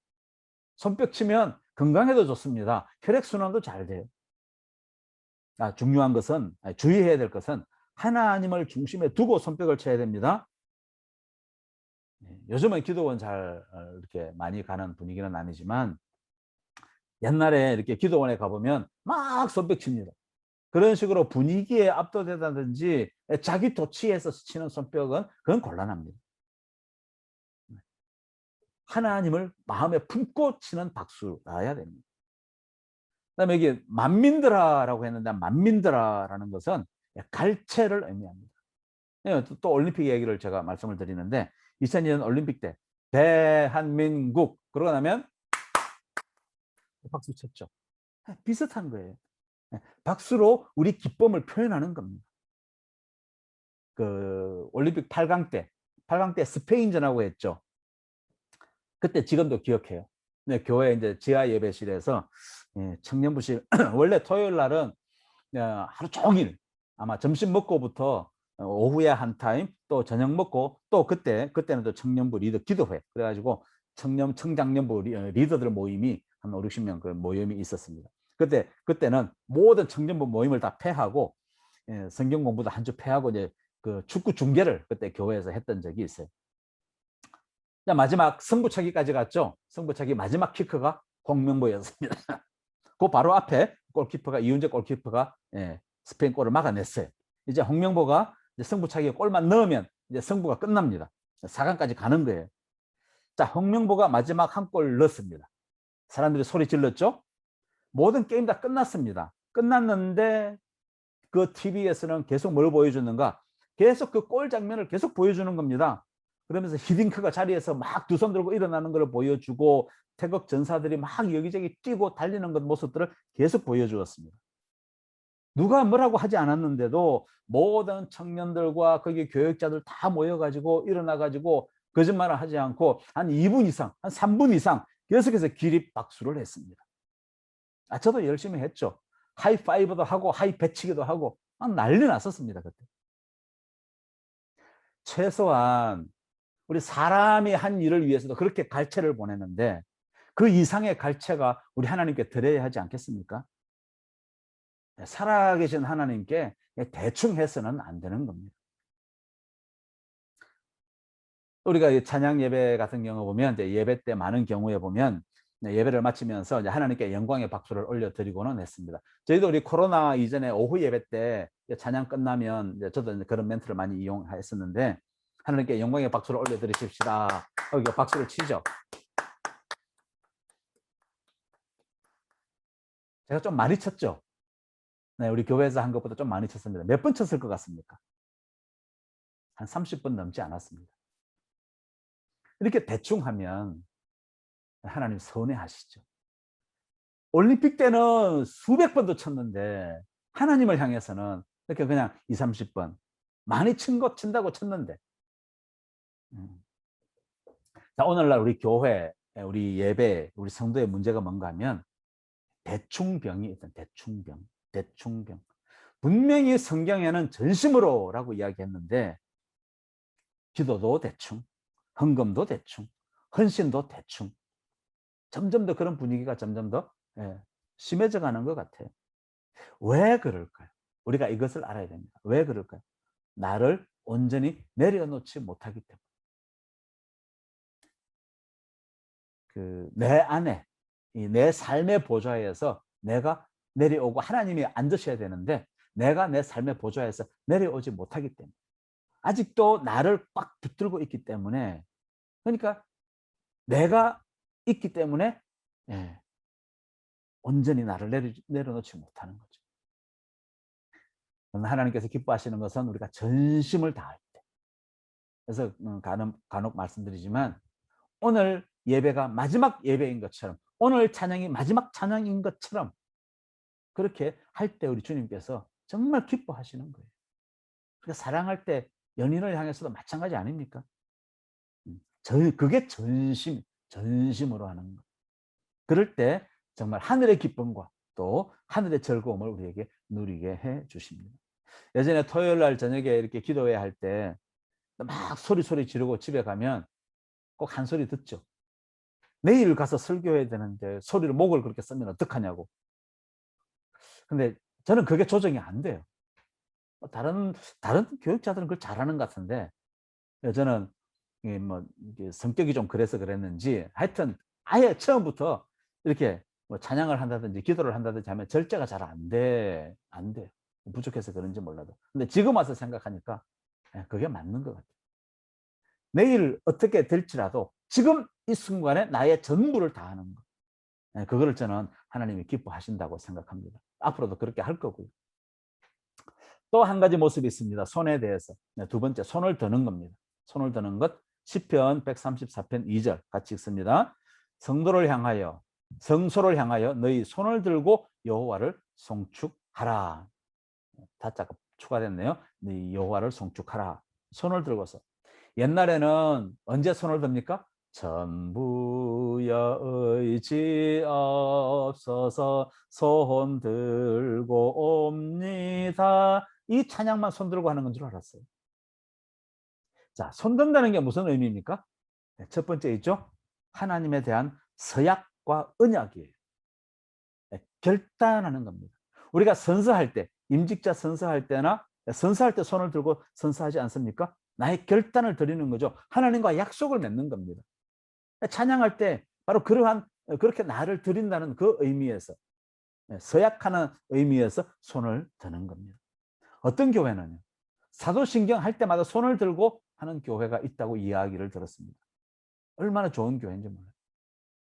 손뼉 치면 건강에도 좋습니다. 혈액순환도 잘 돼요. 중요한 것은, 주의해야 될 것은 하나님을 중심에 두고 손뼉을 쳐야 됩니다. 요즘은 기도원 잘 이렇게 많이 가는 분위기는 아니지만 옛날에 이렇게 기도원에 가보면 막 손뼉 칩니다. 그런 식으로 분위기에 압도되다든지 자기 도취해서 치는 손뼉은 그건 곤란합니다. 하나님을 마음에 품고 치는 박수라야 됩니다. 그다음에 여기 만민들아라고 했는데 만민들아라는 것은 갈채를 의미합니다. 또 올림픽 얘기를 제가 말씀을 드리는데 2002년 올림픽 때 대한민국 그러고 나면 박수 쳤죠. 비슷한 거예요. 박수로 우리 기쁨을 표현하는 겁니다. 그 올림픽 8강 때 스페인전하고 했죠. 그때 지금도 기억해요. 네, 교회 이제 지하 예배실에서 청년부실 원래 토요일 날은 하루 종일 아마 점심 먹고부터 오후에 한 타임 또 저녁 먹고 또 그때는 또 청년부 리더 기도회 그래가지고 청장년부 리더들 모임이 한 5, 60명 그 모임이 있었습니다. 그때는 모든 청년부 모임을 다 폐하고 성경 공부도 한 주 폐하고 이제 그 축구 중계를 그때 교회에서 했던 적이 있어요. 마지막 승부차기까지 갔죠. 승부차기 마지막 키커가 홍명보였습니다. 그 바로 앞에 골키퍼가 이훈재 골키퍼가 스페인 골을 막아냈어요. 이제 홍명보가 이제 승부차기에 골만 넣으면 이제 승부가 끝납니다. 4강까지 가는 거예요. 자, 홍명보가 마지막 한 골 넣었습니다. 사람들이 소리 질렀죠. 모든 게임 다 끝났습니다. 끝났는데 그 TV에서는 계속 뭘 보여주는가? 계속 그 골 장면을 계속 보여주는 겁니다. 그러면서 히딩크가 자리에서 막 두 손 들고 일어나는 걸 보여주고 태극 전사들이 막 여기저기 뛰고 달리는 것 모습들을 계속 보여주었습니다. 누가 뭐라고 하지 않았는데도 모든 청년들과 거기 교육자들 다 모여가지고 일어나가지고 거짓말을 하지 않고 한 2분 이상, 한 3분 이상 계속해서 기립 박수를 했습니다. 저도 열심히 했죠. 하이파이브도 하고 하이배치기도 하고 난리 났었습니다. 그때. 최소한 우리 사람이 한 일을 위해서도 그렇게 갈채를 보내는데 그 이상의 갈채가 우리 하나님께 드려야 하지 않겠습니까? 살아계신 하나님께 대충 해서는 안 되는 겁니다. 우리가 찬양 예배 같은 경우 보면 이제 예배 때 많은 경우에 보면 예배를 마치면서 이제 하나님께 영광의 박수를 올려드리고는 했습니다. 저희도 우리 코로나 이전에 오후 예배 때 찬양 끝나면 이제 저도 이제 그런 멘트를 많이 이용했었는데 하나님께 영광의 박수를 올려드리십시다. 박수를 치죠. 제가 좀 많이 쳤죠. 네, 우리 교회에서 한 것보다 좀 많이 쳤습니다. 몇 번 쳤을 것 같습니까? 한 30번 넘지 않았습니다. 이렇게 대충 하면 하나님 서운해하시죠. 올림픽 때는 수백 번도 쳤는데 하나님을 향해서는 이렇게 그냥 2, 30번 많이 친다고 쳤는데 자, 오늘날 우리 교회, 우리 예배, 우리 성도의 문제가 뭔가 하면 대충병이 있던 대충병. 분명히 성경에는 전심으로라고 이야기했는데 기도도 대충, 헌금도 대충, 헌신도 대충. 점점 더 그런 분위기가 점점 더 심해져 가는 것 같아요. 왜 그럴까요? 우리가 이것을 알아야 됩니다. 왜 그럴까요? 나를 온전히 내려놓지 못하기 때문에. 내 안에 내 삶의 보좌에서 내가 내려오고 하나님이 앉으셔야 되는데 내가 내 삶의 보좌에서 내려오지 못하기 때문에 아직도 나를 꽉 붙들고 있기 때문에 그러니까 내가 있기 때문에 온전히 나를 내려놓지 못하는 거죠. 하나님께서 기뻐하시는 것은 우리가 전심을 다할 때. 그래서 간혹 말씀드리지만 오늘 예배가 마지막 예배인 것처럼 오늘 찬양이 마지막 찬양인 것처럼 그렇게 할 때 우리 주님께서 정말 기뻐하시는 거예요. 그러니까 사랑할 때 연인을 향해서도 마찬가지 아닙니까? 그게 전심으로 하는 거. 그럴 때 정말 하늘의 기쁨과 또 하늘의 즐거움을 우리에게 누리게 해 주십니다. 예전에 토요일 날 저녁에 이렇게 기도회 할 때 막 소리 지르고 집에 가면 꼭 한 소리 듣죠. 내일 가서 설교해야 되는데 소리를 목을 그렇게 쓰면 어떡하냐고. 근데 저는 그게 조정이 안 돼요. 다른 교육자들은 그걸 잘하는 것 같은데 저는 이게 성격이 좀 그래서 그랬는지 하여튼 아예 처음부터 이렇게 뭐 찬양을 한다든지 기도를 한다든지 하면 절제가 잘 안 돼. 안 돼요. 부족해서 그런지 몰라도. 근데 지금 와서 생각하니까 그게 맞는 것 같아요. 내일 어떻게 될지라도 지금 이 순간에 나의 전부를 다하는 것. 그거를 저는 하나님이 기뻐하신다고 생각합니다. 앞으로도 그렇게 할 거고요. 또 한 가지 모습이 있습니다. 손에 대해서. 두 번째, 손을 드는 겁니다. 손을 드는 것. 시편 134편 2절 같이 읽습니다. 성도를 향하여, 성소를 향하여 너희 손을 들고 여호와를 송축하라. 다자가 추가됐네요. 너희 여호와를 송축하라. 손을 들고서. 옛날에는 언제 손을 듭니까? 전부여 의지 없어서 손 들고 옵니다. 이 찬양만 손 들고 하는 건 줄 알았어요. 자, 손 든다는 게 무슨 의미입니까? 첫 번째 있죠. 하나님에 대한 서약과 언약이에요. 결단하는 겁니다. 우리가 선서할 때, 임직자 선서할 때나 선서할 때 손을 들고 선서하지 않습니까? 나의 결단을 드리는 거죠. 하나님과 약속을 맺는 겁니다. 찬양할 때 바로 그렇게 나를 드린다는 그 의미에서, 서약하는 의미에서 손을 드는 겁니다. 어떤 교회는요, 사도신경 할 때마다 손을 들고 하는 교회가 있다고 이야기를 들었습니다. 얼마나 좋은 교회인지 몰라요.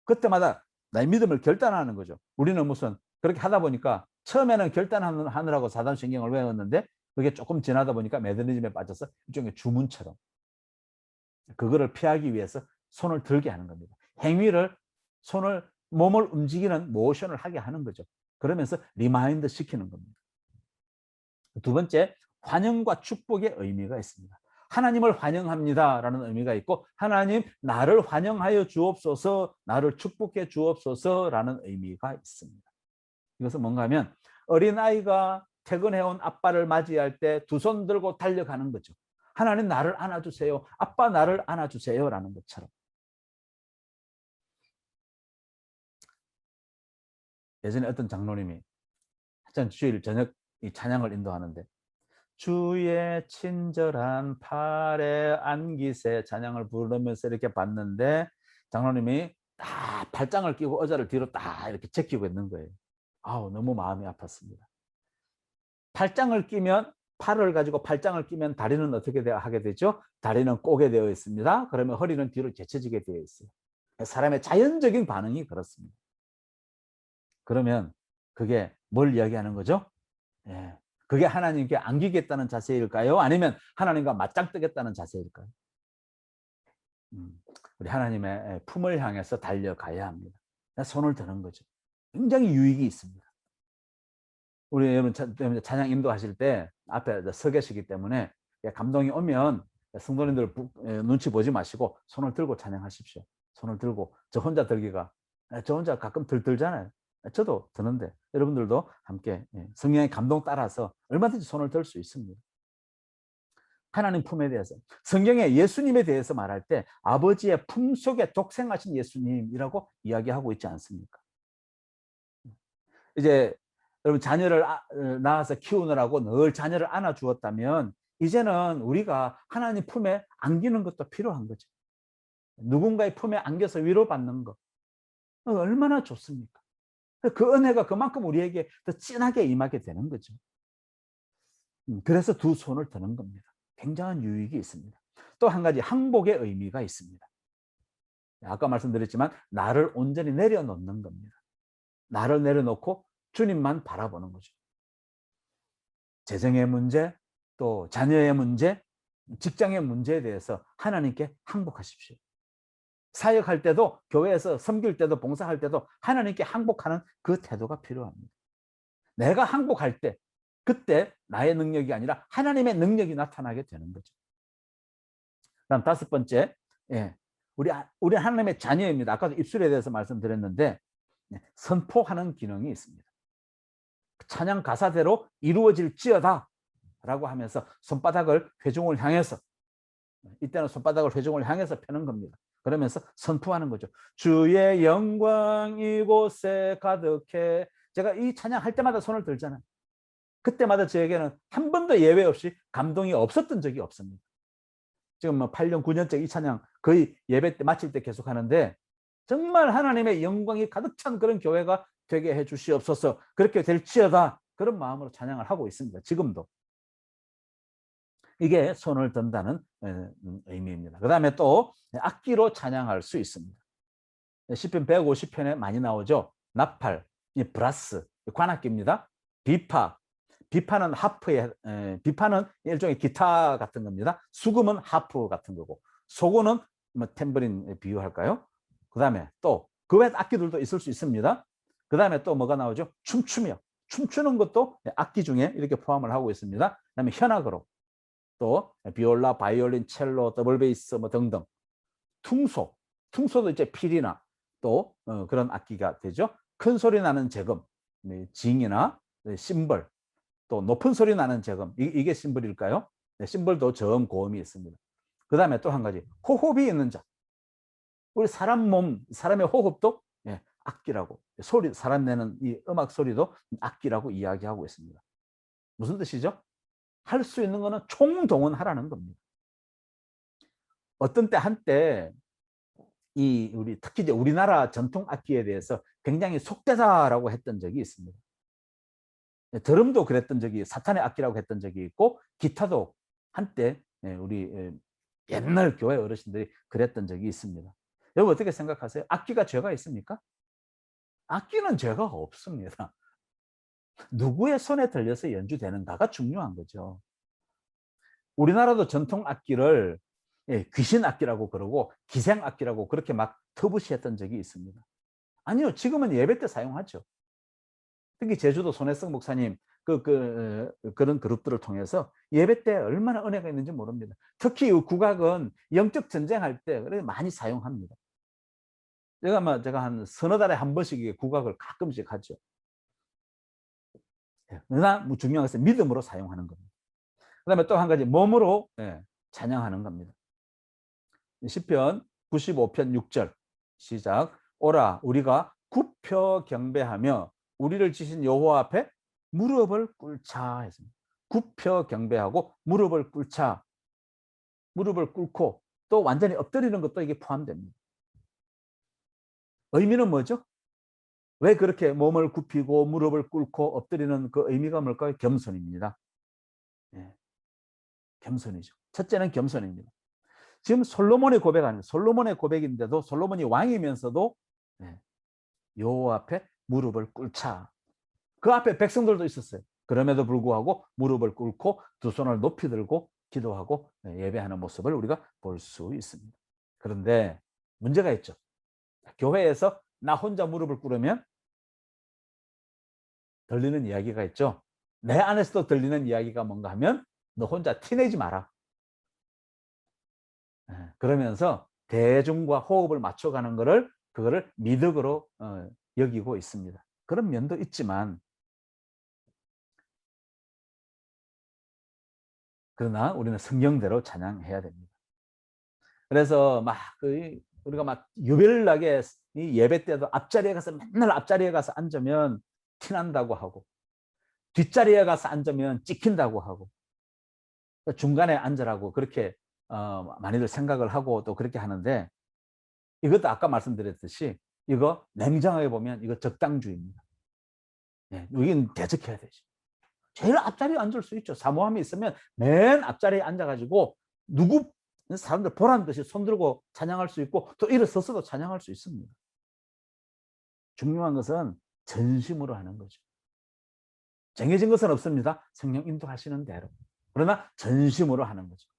그때마다 나의 믿음을 결단하는 거죠. 우리는 무슨 그렇게 하다 보니까 처음에는 결단하느라고 사도신경을 외웠는데 그게 조금 지나다 보니까 메더니즘에 빠져서 일종의 주문처럼 그거를 피하기 위해서 손을 들게 하는 겁니다. 행위를 몸을 움직이는 모션을 하게 하는 거죠. 그러면서 리마인드 시키는 겁니다. 두 번째, 환영과 축복의 의미가 있습니다. 하나님을 환영합니다라는 의미가 있고 하나님 나를 환영하여 주옵소서, 나를 축복해 주옵소서라는 의미가 있습니다. 이것은 뭔가 하면 어린아이가 퇴근해온 아빠를 맞이할 때 두 손 들고 달려가는 거죠. 하나님 나를 안아주세요. 아빠 나를 안아주세요라는 것처럼. 예전에 어떤 장로님이 주일 저녁 이 찬양을 인도하는데 주의 친절한 팔에 안기세 찬양을 부르면서 이렇게 봤는데 장로님이 다 팔짱을 끼고 의자를 뒤로 딱 이렇게 제끼고 있는 거예요. 아우 너무 마음이 아팠습니다. 팔짱을 끼면 팔을 가지고 팔짱을 끼면 다리는 어떻게 하게 되죠? 다리는 꼬게 되어 있습니다. 그러면 허리는 뒤로 제쳐지게 되어 있어요. 사람의 자연적인 반응이 그렇습니다. 그러면 그게 뭘 이야기하는 거죠? 예. 그게 하나님께 안기겠다는 자세일까요? 아니면 하나님과 맞짱 뜨겠다는 자세일까요? 우리 하나님의 품을 향해서 달려가야 합니다. 손을 드는 거죠. 굉장히 유익이 있습니다. 우리 여러분 찬양 인도하실 때 앞에 서 계시기 때문에 감동이 오면 성도님들 눈치 보지 마시고 손을 들고 찬양하십시오. 손을 들고 저 혼자 들기가 저 혼자 가끔 들잖아요. 저도 드는데 여러분들도 함께 성령의 감동 따라서 얼마든지 손을 들 수 있습니다. 하나님 품에 대해서 성경에 예수님에 대해서 말할 때 아버지의 품 속에 독생하신 예수님이라고 이야기하고 있지 않습니까? 이제 여러분 자녀를 낳아서 키우느라고 늘 자녀를 안아주었다면 이제는 우리가 하나님 품에 안기는 것도 필요한 거죠. 누군가의 품에 안겨서 위로받는 것 얼마나 좋습니까? 그 은혜가 그만큼 우리에게 더 진하게 임하게 되는 거죠. 그래서 두 손을 드는 겁니다. 굉장한 유익이 있습니다. 또 한 가지 항복의 의미가 있습니다. 아까 말씀드렸지만 나를 온전히 내려놓는 겁니다. 나를 내려놓고 주님만 바라보는 거죠. 재정의 문제, 또 자녀의 문제, 직장의 문제에 대해서 하나님께 항복하십시오. 사역할 때도 교회에서 섬길 때도 봉사할 때도 하나님께 항복하는 그 태도가 필요합니다. 내가 항복할 때 그때 나의 능력이 아니라 하나님의 능력이 나타나게 되는 거죠. 그다음 다섯 번째, 우리 하나님의 자녀입니다. 아까도 입술에 대해서 말씀드렸는데 선포하는 기능이 있습니다. 찬양 가사대로 이루어질지어다 라고 하면서 손바닥을 회중을 향해서 이때는 손바닥을 회중을 향해서 펴는 겁니다. 그러면서 선포하는 거죠. 주의 영광 이곳에 가득해. 제가 이 찬양할 때마다 손을 들잖아요. 그때마다 저에게는 한 번도 예외 없이 감동이 없었던 적이 없습니다. 지금 뭐 8년, 9년째 이 찬양 거의 예배 때 마칠 때 계속 하는데 정말 하나님의 영광이 가득 찬 그런 교회가 되게 해 주시옵소서. 그렇게 될지어다. 그런 마음으로 찬양을 하고 있습니다. 지금도. 이게 손을 든다는 의미입니다. 그 다음에 또 악기로 찬양할 수 있습니다. 시편 150편에 많이 나오죠. 나팔, 브라스, 관악기입니다. 비파, 비파는 하프의 비파는 일종의 기타 같은 겁니다. 수금은 하프 같은 거고, 소고는 뭐 탬버린 비유할까요? 그 다음에 또 그 외 악기들도 있을 수 있습니다. 그 다음에 또 뭐가 나오죠? 춤추며, 춤추는 것도 악기 중에 이렇게 포함을 하고 있습니다. 그 다음에 현악으로 또 비올라, 바이올린, 첼로, 더블 베이스 뭐 등등. 퉁소, 퉁소도 이제 필이나 또 그런 악기가 되죠. 큰 소리 나는 재금, 징이나 심벌, 또 높은 소리 나는 재금, 이게 심벌일까요? 네, 심벌도 저음, 고음이 있습니다. 그 다음에 또 한 가지, 호흡이 있는 자. 우리 사람 몸, 사람의 호흡도 악기라고, 소리, 사람 내는 이 음악 소리도 악기라고 이야기하고 있습니다. 무슨 뜻이죠? 할 수 있는 거는 총동원하라는 겁니다. 어떤 때 한때 우리 특히 이제 우리나라 전통 악기에 대해서 굉장히 속되다라고 했던 적이 있습니다. 드럼도 그랬던 적이, 사탄의 악기라고 했던 적이 있고, 기타도 한때 우리 옛날 교회 어르신들이 그랬던 적이 있습니다. 여러분 어떻게 생각하세요? 악기가 죄가 있습니까? 악기는 죄가 없습니다. 누구의 손에 들려서 연주되는가가 중요한 거죠. 우리나라도 전통 악기를 귀신 악기라고 그러고 기생 악기라고 그렇게 막 터부시했던 적이 있습니다. 아니요, 지금은 예배 때 사용하죠. 특히 제주도 손혜성 목사님 그런 그룹들을 통해서 예배 때 얼마나 은혜가 있는지 모릅니다. 특히 국악은 영적 전쟁할 때 많이 사용합니다. 제가 한 서너 달에 한 번씩 국악을 가끔씩 하죠. 그러나 중요한 것은 믿음으로 사용하는 겁니다. 그 다음에 또 한 가지, 몸으로 찬양하는 겁니다. 시편 95편 6절 시작. 오라 우리가 굽혀 경배하며 우리를 지신 여호와 앞에 무릎을 꿇자 했습니다. 굽혀 경배하고 무릎을 꿇자. 무릎을 꿇고 또 완전히 엎드리는 것도 이게 포함됩니다. 의미는 뭐죠? 왜 그렇게 몸을 굽히고 무릎을 꿇고 엎드리는 그 의미가 뭘까요? 겸손입니다. 겸손이죠. 첫째는 겸손입니다. 지금 솔로몬의 고백 아니에요. 솔로몬의 고백인데도 솔로몬이 왕이면서도 여호와 앞에 무릎을 꿇자. 그 앞에 백성들도 있었어요. 그럼에도 불구하고 무릎을 꿇고 두 손을 높이 들고 기도하고 예배하는 모습을 우리가 볼 수 있습니다. 그런데 문제가 있죠. 교회에서 나 혼자 무릎을 꿇으면 들리는 이야기가 있죠. 내 안에서도 들리는 이야기가 뭔가 하면 너 혼자 티내지 마라. 그러면서 대중과 호흡을 맞춰가는 그거를 미덕으로 여기고 있습니다. 그런 면도 있지만 그러나 우리는 성경대로 찬양해야 됩니다. 그래서 우리가 막 유별나게 이 예배 때도 앞자리에 가서 맨날 앞자리에 가서 앉으면 티난다고 하고 뒷자리에 가서 앉으면 찍힌다고 하고 중간에 앉으라고 그렇게 많이들 생각을 하고 또 그렇게 하는데 이것도 아까 말씀드렸듯이 이거 냉정하게 보면 이거 적당주의입니다. 여기는 대적해야 되죠. 제일 앞자리에 앉을 수 있죠. 사모함이 있으면 맨 앞자리에 앉아가지고 누구 사람들 보란 듯이 손들고 찬양할 수 있고 또 일어서서도 찬양할 수 있습니다. 중요한 것은 전심으로 하는 거죠. 정해진 것은 없습니다. 성령 인도하시는 대로. 그러나 전심으로 하는 거죠.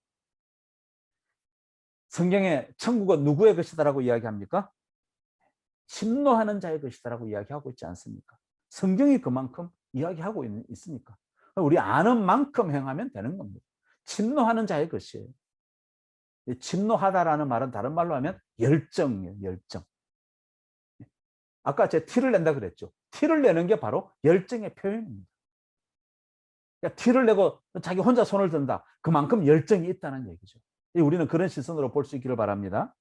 성경에 천국은 누구의 것이다라고 이야기합니까? 침노하는 자의 것이다라고 이야기하고 있지 않습니까? 성경이 그만큼 이야기하고 있으니까. 우리 아는 만큼 행하면 되는 겁니다. 침노하는 자의 것이에요. 침노하다라는 말은 다른 말로 하면 열정이에요. 열정. 아까 제가 티를 낸다 그랬죠. 티를 내는 게 바로 열정의 표현입니다. 그러니까 티를 내고 자기 혼자 손을 든다. 그만큼 열정이 있다는 얘기죠. 우리는 그런 시선으로 볼 수 있기를 바랍니다.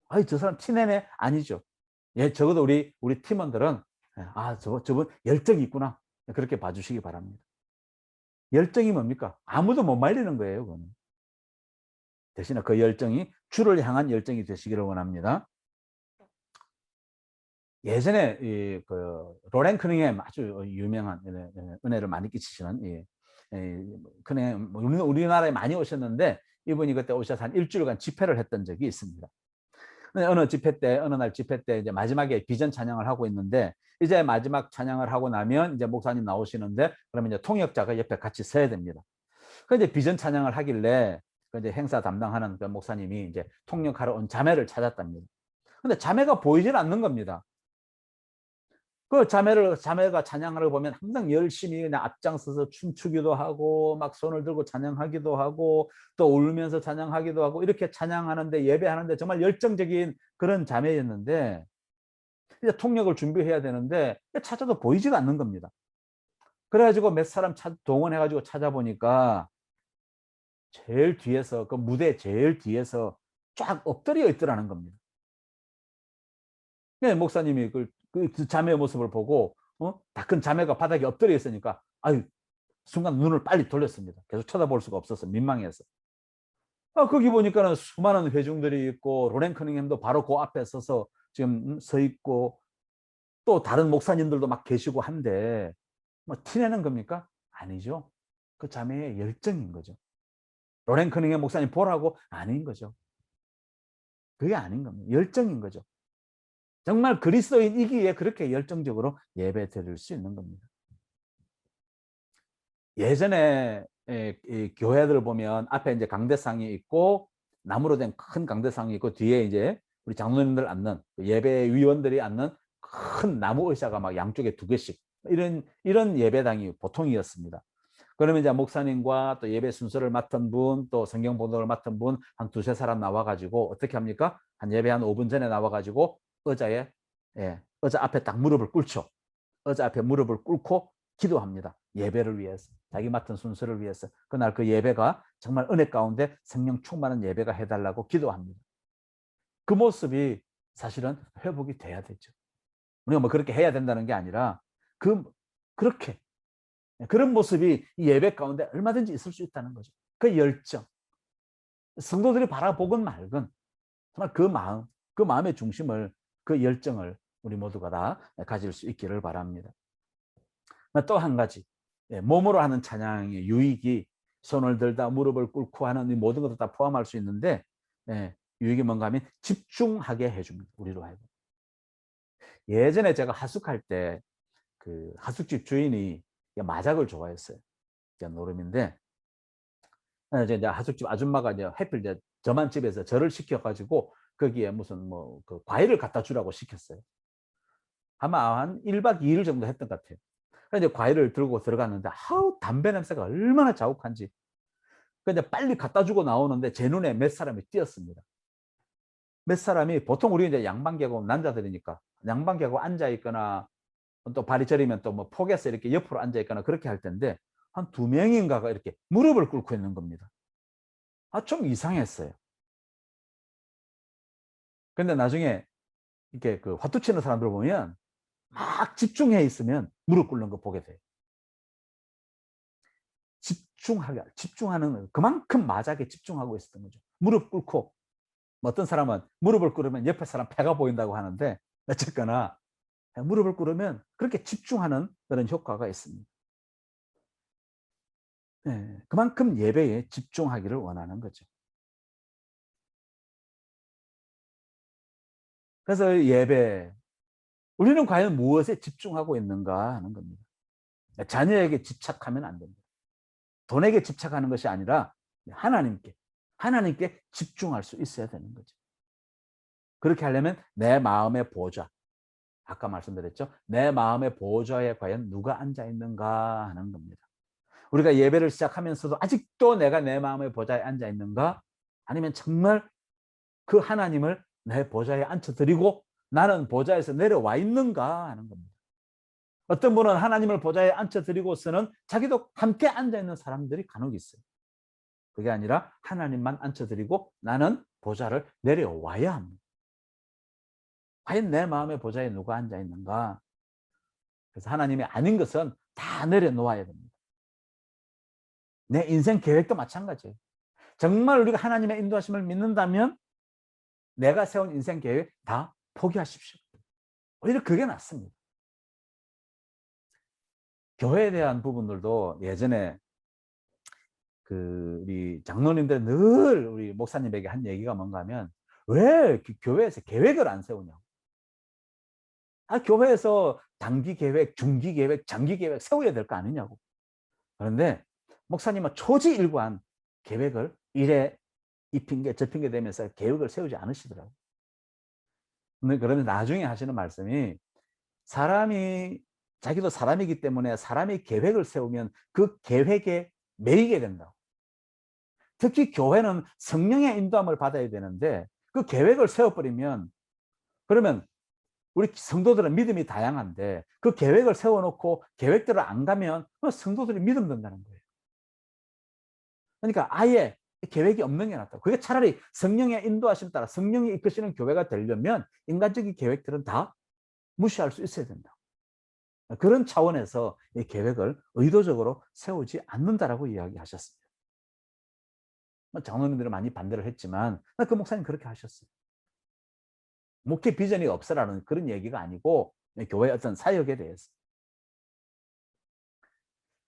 아이, 저 사람 티내네? 아니죠. 예, 적어도 우리 팀원들은 저분 열정이 있구나. 그렇게 봐주시기 바랍니다. 열정이 뭡니까? 아무도 못 말리는 거예요, 그거는. 대신에 그 열정이 주를 향한 열정이 되시기를 원합니다. 예전에 로렌 커닝햄, 아주 유명한 은혜를 많이 끼치시는 커닝햄, 우리나라에 많이 오셨는데 이분이 그때 오셔서 한 일주일간 집회를 했던 적이 있습니다. 어느 날 집회 때 이제 마지막에 비전 찬양을 하고 있는데, 이제 마지막 찬양을 하고 나면 이제 목사님 나오시는데, 그러면 이제 통역자가 옆에 같이 서야 됩니다. 그 이제 비전 찬양을 하길래 그 이제 행사 담당하는 그 목사님이 이제 통역하러 온 자매를 찾았답니다. 근데 자매가 보이질 않는 겁니다. 그 자매가 찬양을 보면 항상 열심히 그냥 앞장서서 춤추기도 하고, 막 손을 들고 찬양하기도 하고, 또 울면서 찬양하기도 하고, 이렇게 찬양하는데, 예배하는데 정말 열정적인 그런 자매였는데, 이제 통역을 준비해야 되는데 찾아도 보이지가 않는 겁니다. 그래가지고 몇 사람 동원해가지고 찾아보니까 제일 뒤에서, 그 무대 제일 뒤에서 쫙 엎드려 있더라는 겁니다. 네, 목사님이 그 자매의 모습을 보고 다 큰 자매가 바닥에 엎드려 있으니까 순간 눈을 빨리 돌렸습니다. 계속 쳐다볼 수가 없어서 민망해서. 거기 보니까는 수많은 회중들이 있고, 로렌 커닝햄도 바로 그 앞에 서서 지금 서 있고, 또 다른 목사님들도 막 계시고 한데, 뭐 티내는 겁니까? 아니죠. 그 자매의 열정인 거죠. 로렌 커닝햄 목사님 보라고? 아닌 거죠. 그게 아닌 겁니다. 열정인 거죠. 정말 그리스도인이기에 그렇게 열정적으로 예배 드릴 수 있는 겁니다. 예전에 교회들 보면 앞에 이제 강대상이 있고, 나무로 된 큰 강대상이 있고, 뒤에 이제 우리 장로님들 앉는, 예배위원들이 앉는 큰 나무 의자가 막 양쪽에 2개씩, 이런 예배당이 보통이었습니다. 그러면 이제 목사님과 또 예배 순서를 맡은 분, 또 성경 봉독을 맡은 분 한 2-3사람 나와가지고 어떻게 합니까? 예배 한 5분 전에 나와가지고 의자 앞에 딱 무릎을 꿇죠. 의자 앞에 무릎을 꿇고 기도합니다. 예배를 위해서, 자기 맡은 순서를 위해서, 그날 그 예배가 정말 은혜 가운데 생명 충만한 예배가 해달라고 기도합니다. 그 모습이 사실은 회복이 돼야 되죠. 우리가 뭐 그렇게 해야 된다는 게 아니라, 그렇게 그런 모습이 이 예배 가운데 얼마든지 있을 수 있다는 거죠. 그 열정, 성도들이 바라보건 말건 정말 그 마음의 중심을, 그 열정을 우리 모두가 다 가질 수 있기를 바랍니다. 또 한 가지, 몸으로 하는 찬양의 유익이, 손을 들다 무릎을 꿇고 하는 이 모든 것도 다 포함할 수 있는데, 유익이 뭔가 하면 집중하게 해줍니다. 우리로 하여금. 예전에 제가 하숙할 때 그 하숙집 주인이 마작을 좋아했어요. 노름인데, 이제 하숙집 아줌마가 이제 하필 이제 저만 집에서 저를 시켜가지고 거기에 무슨 그 과일을 갖다 주라고 시켰어요. 아마 한 1박 2일 정도 했던 것 같아요. 이제 과일을 들고 들어갔는데, 담배 냄새가 얼마나 자욱한지. 근데 빨리 갖다 주고 나오는데 제 눈에 몇 사람이 띄었습니다. 몇 사람이, 보통 우리 이제 양반개고 남자들이니까 양반개고 앉아 있거나, 또 발이 저리면 또 뭐 폭에서 이렇게 옆으로 앉아 있거나 그렇게 할 텐데, 한 2명인가가 이렇게 무릎을 꿇고 있는 겁니다. 좀 이상했어요. 근데 나중에 이렇게 그 화투 치는 사람들 보면 막 집중해 있으면 무릎 꿇는 거 보게 돼요. 집중하는, 그만큼 마작에 집중하고 있었던 거죠. 무릎 꿇고, 어떤 사람은 무릎을 꿇으면 옆에 사람 배가 보인다고 하는데, 어쨌거나 무릎을 꿇으면 그렇게 집중하는 그런 효과가 있습니다. 그만큼 예배에 집중하기를 원하는 거죠. 그래서 예배, 우리는 과연 무엇에 집중하고 있는가 하는 겁니다. 자녀에게 집착하면 안 됩니다. 돈에게 집착하는 것이 아니라 하나님께 집중할 수 있어야 되는 거죠. 그렇게 하려면 내 마음의 보좌, 아까 말씀드렸죠. 내 마음의 보좌에 과연 누가 앉아 있는가 하는 겁니다. 우리가 예배를 시작하면서도 아직도 내가 내 마음의 보좌에 앉아 있는가? 아니면 정말 그 하나님을 내 보좌에 앉혀드리고 나는 보좌에서 내려와 있는가 하는 겁니다. 어떤 분은 하나님을 보좌에 앉혀드리고서는 자기도 함께 앉아있는 사람들이 간혹 있어요. 그게 아니라 하나님만 앉혀드리고 나는 보좌를 내려와야 합니다. 과연 내 마음의 보좌에 누가 앉아 있는가? 그래서 하나님이 아닌 것은 다 내려놓아야 됩니다. 내 인생 계획도 마찬가지예요. 정말 우리가 하나님의 인도하심을 믿는다면 내가 세운 인생 계획 다 포기하십시오. 오히려 그게 낫습니다. 교회에 대한 부분들도 예전에 우리 장로님들 늘 우리 목사님에게 한 얘기가 뭔가 하면 왜 교회에서 계획을 안 세우냐고. 교회에서 단기 계획, 중기 계획, 장기 계획 세워야 될 거 아니냐고. 그런데 목사님은 초지일관 계획을 일에 이 핑계 저 핑계 대면서 계획을 세우지 않으시더라고요. 그런데 나중에 하시는 말씀이 사람이 자기도 사람이기 때문에 사람이 계획을 세우면 그 계획에 매이게 된다고. 특히 교회는 성령의 인도함을 받아야 되는데 그 계획을 세워버리면 그러면 우리 성도들은 믿음이 다양한데 그 계획을 세워놓고 계획대로 안 가면 성도들이 믿음 든다는 거예요. 그러니까 아예 계획이 없는 게 낫다고. 그게 차라리 성령의 인도하심 따라 성령이 이끄시는 교회가 되려면 인간적인 계획들은 다 무시할 수 있어야 된다. 그런 차원에서 이 계획을 의도적으로 세우지 않는다라고 이야기하셨습니다. 장로님들은 많이 반대를 했지만 그 목사님 그렇게 하셨어요. 목회 비전이 없어라는 그런 얘기가 아니고 교회의 어떤 사역에 대해서.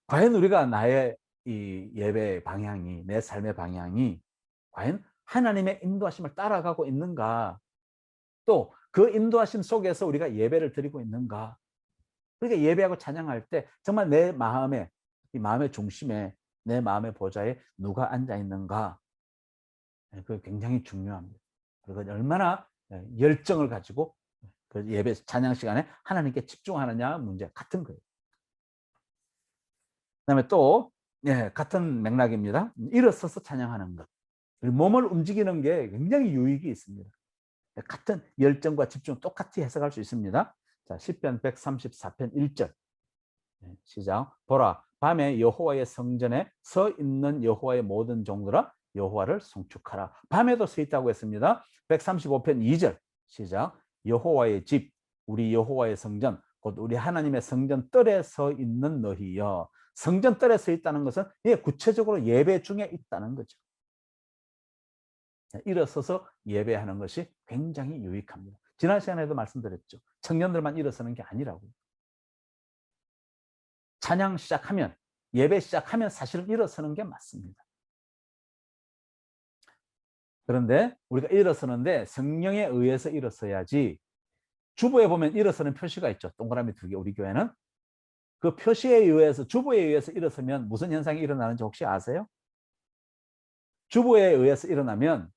과연 우리가 나의 이 예배 방향이, 내 삶의 방향이 과연 하나님의 인도하심을 따라가고 있는가? 또 그 인도하심 속에서 우리가 예배를 드리고 있는가? 그러니까 예배하고 찬양할 때 정말 내 마음에, 이 마음의 중심에, 내 마음의 보좌에 누가 앉아 있는가? 그게 굉장히 중요합니다. 그리고 얼마나 열정을 가지고 그 예배 찬양 시간에 하나님께 집중하느냐 문제 같은 거예요. 그다음에 또 같은 맥락입니다. 일어서서 찬양하는 것. 몸을 움직이는 게 굉장히 유익이 있습니다. 같은 열정과 집중 똑같이 해석할 수 있습니다. 자, 시편 134편 1절. 시작. 보라, 밤에 여호와의 성전에 서 있는 여호와의 모든 종들아 여호와를 송축하라. 밤에도 서 있다고 했습니다. 135편 2절. 시작. 여호와의 집, 우리 여호와의 성전, 곧 우리 하나님의 성전 뜰에 서 있는 너희여. 성전 뜰에 서 있다는 것은 구체적으로 예배 중에 있다는 거죠. 일어서서 예배하는 것이 굉장히 유익합니다. 지난 시간에도 말씀드렸죠. 청년들만 일어서는 게 아니라고요. 찬양 시작하면, 예배 시작하면 사실은 일어서는 게 맞습니다. 그런데 우리가 일어서는데 성령에 의해서 일어서야지. 주보에 보면 일어서는 표시가 있죠. 동그라미 2개, 우리 교회는. 그 표시에 의해서, 주보에 의해서 일어서면 무슨 현상이 일어나는지 혹시 아세요? 주보에 의해서 일어나면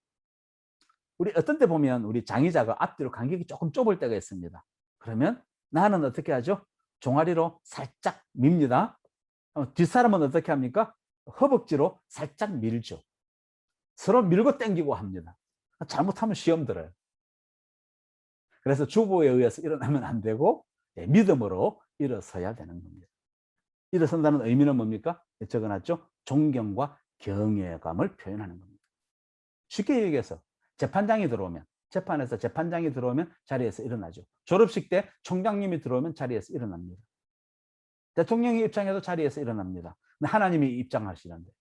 우리 어떤 때 보면 우리 장의자가 앞뒤로 간격이 조금 좁을 때가 있습니다. 그러면 나는 어떻게 하죠? 종아리로 살짝 밉니다. 뒷사람은 어떻게 합니까? 허벅지로 살짝 밀죠. 서로 밀고 당기고 합니다. 잘못하면 시험 들어요. 그래서 주보에 의해서 일어나면 안 되고 믿음으로 일어서야 되는 겁니다. 일어선다는 의미는 뭡니까? 적어놨죠? 존경과 경외감을 표현하는 겁니다. 쉽게 얘기해서 재판장이 들어오면, 재판에서 재판장이 들어오면 자리에서 일어나죠. 졸업식 때 총장님이 들어오면 자리에서 일어납니다. 대통령이 입장해도 자리에서 일어납니다. 근데 하나님이 입장하시는데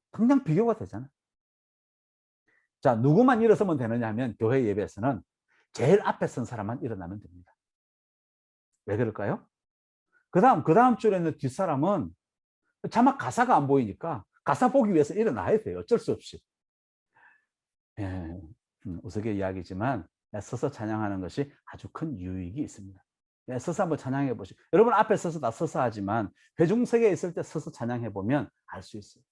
그냥 비교가 되잖아요. 자, 누구만 일어서면 되느냐 하면 교회 예배에서는 제일 앞에 선 사람만 일어나면 됩니다. 왜 그럴까요? 그 다음 줄에 있는 뒷사람은 자막 가사가 안 보이니까 가사 보기 위해서 일어나야 돼요. 어쩔 수 없이. 우스개 이야기지만 서서 찬양하는 것이 아주 큰 유익이 있습니다. 서서 한번 찬양해 보시고, 여러분 앞에 서서 다 서서 하지만 회중석에 있을 때 서서 찬양해 보면 알 수 있어요.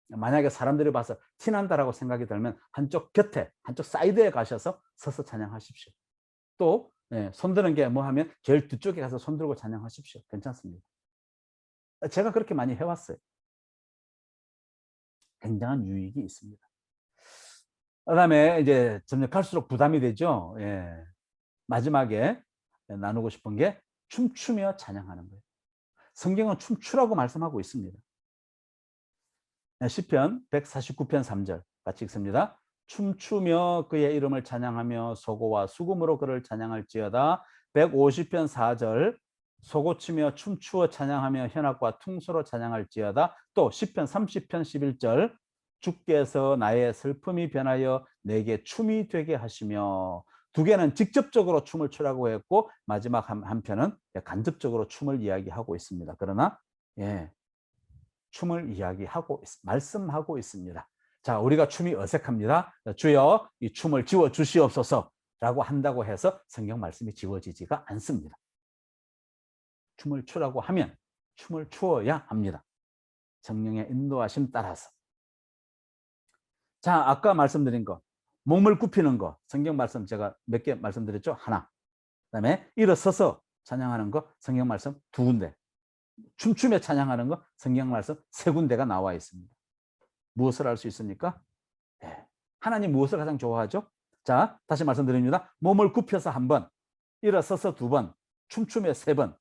만약에 사람들이 봐서 티난다라고 생각이 들면 한쪽 곁에, 한쪽 사이드에 가셔서 서서 찬양하십시오. 또 손드는 게 뭐 하면 제일 뒤쪽에 가서 손들고 찬양하십시오. 괜찮습니다. 제가 그렇게 많이 해왔어요. 굉장한 유익이 있습니다. 그다음에 이제 점점 갈수록 부담이 되죠. 마지막에 나누고 싶은 게 춤추며 찬양하는 거예요. 성경은 춤추라고 말씀하고 있습니다. 시편 149편 3절 같이 읽습니다. 춤추며 그의 이름을 찬양하며 소고와 수금으로 그를 찬양할지어다. 150편 4절 소고치며 춤추어 찬양하며 현악과 퉁소로 찬양할지어다. 또 시편 30편 11절 주께서 나의 슬픔이 변하여 내게 춤이 되게 하시며, 두 개는 직접적으로 춤을 추라고 했고 마지막 한 편은 간접적으로 춤을 이야기하고 있습니다. 그러나 춤을 이야기하고 말씀하고 있습니다. 자, 우리가 춤이 어색합니다. 주여 이 춤을 지워 주시옵소서 라고 한다고 해서 성경 말씀이 지워지지가 않습니다. 춤을 추라고 하면 춤을 추어야 합니다. 성령의 인도하심 따라서. 자, 아까 말씀드린 거, 몸을 굽히는 거, 성경 말씀 제가 몇 개 말씀드렸죠? 하나. 그다음에 일어서서 찬양하는 거, 성경 말씀 2군데. 춤추며 찬양하는 거, 성경 말씀 3군데가 나와 있습니다. 무엇을 할 수 있습니까? 하나님 무엇을 가장 좋아하죠? 자, 다시 말씀드립니다. 몸을 굽혀서 1번, 일어서서 2번, 춤추며 3번.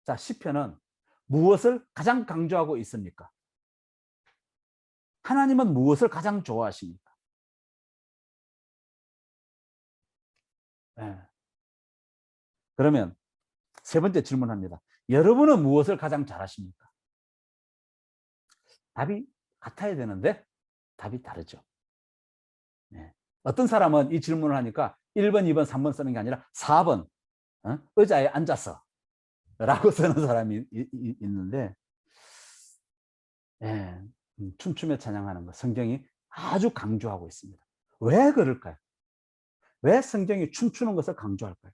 자, 시편은 무엇을 가장 강조하고 있습니까? 하나님은 무엇을 가장 좋아하십니까? 그러면 3번째 질문합니다. 여러분은 무엇을 가장 잘하십니까? 답이 같아야 되는데 답이 다르죠. 어떤 사람은 이 질문을 하니까 1번, 2번, 3번 쓰는 게 아니라 4번 의자에 앉아서 라고 쓰는 사람이 있는데, 춤추며 찬양하는 거 성경이 아주 강조하고 있습니다. 왜 그럴까요? 왜 성경이 춤추는 것을 강조할까요?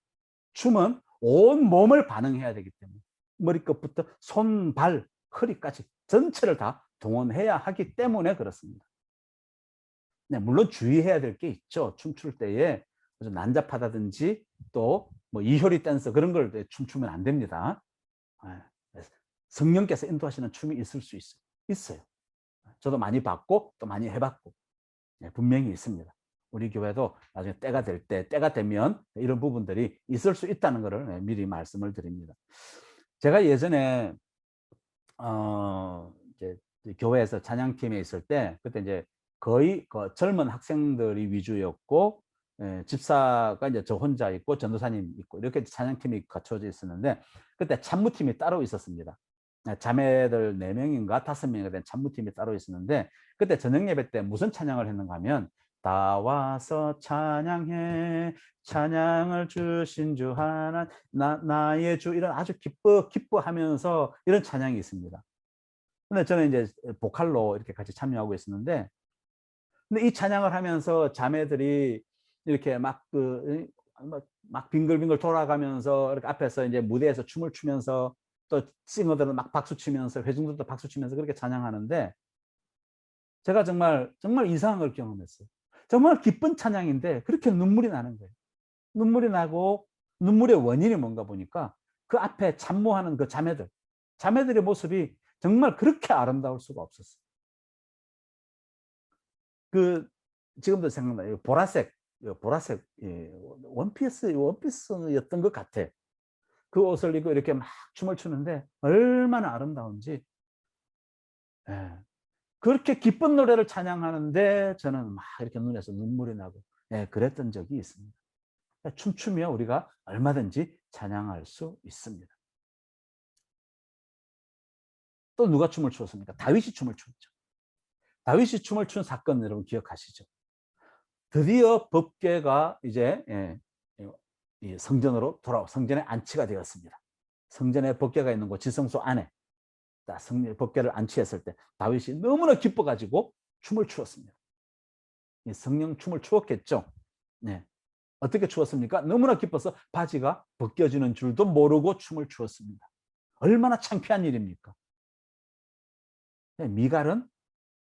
춤은 온 몸을 반응해야 되기 때문에 머리끝부터 손, 발, 허리까지 전체를 다 동원해야 하기 때문에 그렇습니다. 물론 주의해야 될 게 있죠. 춤출 때에 난잡하다든지 또 뭐 이효리 댄스 그런 걸 춤추면 안 됩니다. 성령께서 인도하시는 춤이 있을 수 있어요. 저도 많이 봤고 또 많이 해봤고 분명히 있습니다. 우리 교회도 나중에 때가 되면 이런 부분들이 있을 수 있다는 것을 미리 말씀을 드립니다. 제가 예전에 이제 교회에서 찬양팀에 있을 때, 그때 이제 거의 젊은 학생들이 위주였고, 집사가 이제 저 혼자 있고 전도사님 있고 이렇게 찬양팀이 갖춰져 있었는데, 그때 찬무팀이 따로 있었습니다. 자매들 4명인가 5명이 된 찬무팀이 따로 있었는데, 그때 저녁 예배 때 무슨 찬양을 했는가 하면 다 와서 찬양해 찬양을 주신 주 하나 나의 주, 이런 아주 기뻐하면서 이런 찬양이 있습니다. 근데 저는 이제 보컬로 이렇게 같이 참여하고 있었는데, 근데 이 찬양을 하면서 자매들이 이렇게 막 빙글빙글 돌아가면서 이렇게 앞에서 이제 무대에서 춤을 추면서, 또 싱어들은 막 박수 치면서, 회중들도 박수 치면서 그렇게 찬양하는데, 제가 정말 이상한 걸 경험했어요. 정말 기쁜 찬양인데 그렇게 눈물이 나는 거예요. 눈물이 나고, 눈물의 원인이 뭔가 보니까 그 앞에 참모하는 그 자매들의 모습이 정말 그렇게 아름다울 수가 없었어요. 지금도 생각나요. 보라색 원피스였던 것 같아. 그 옷을 입고 이렇게 막 춤을 추는데 얼마나 아름다운지. 그렇게 기쁜 노래를 찬양하는데 저는 막 이렇게 눈에서 눈물이 나고 그랬던 적이 있습니다. 춤추며 우리가 얼마든지 찬양할 수 있습니다. 또 누가 춤을 추었습니까? 다윗이 춤을 췄죠. 다윗이 춤을 춘 사건 여러분 기억하시죠? 드디어 법궤가 이제 성전으로 성전에 안치가 되었습니다. 성전에 법궤가 있는 곳 지성소 안에 법궤를 안치했을 때 다윗이 너무나 기뻐가지고 춤을 추었습니다. 성령 춤을 추었겠죠. 어떻게 추었습니까? 너무나 기뻐서 바지가 벗겨지는 줄도 모르고 춤을 추었습니다. 얼마나 창피한 일입니까?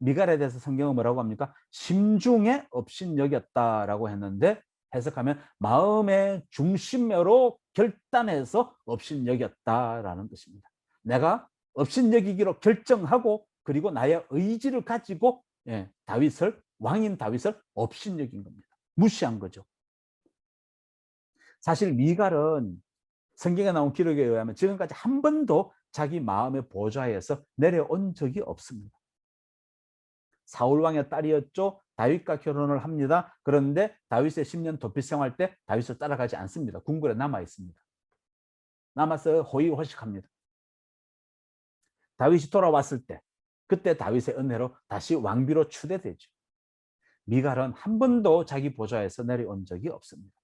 미갈에 대해서 성경은 뭐라고 합니까? 심중에 업신여겼다라고 했는데, 해석하면 마음의 중심으로 결단해서 업신여겼다라는 뜻입니다. 내가 업신여기기로 결정하고, 그리고 나의 의지를 가지고 왕인 다윗을 업신여긴 겁니다. 무시한 거죠. 사실 미갈은 성경에 나온 기록에 의하면 지금까지 한 번도 자기 마음의 보좌에서 내려온 적이 없습니다. 사울 왕의 딸이었죠. 다윗과 결혼을 합니다. 그런데 다윗의 10년 도피 생활 때 다윗을 따라가지 않습니다. 궁궐에 남아 있습니다. 남아서 호의호식합니다. 다윗이 돌아왔을 때 그때 다윗의 은혜로 다시 왕비로 추대되죠. 미갈은 한 번도 자기 보좌에서 내려온 적이 없습니다.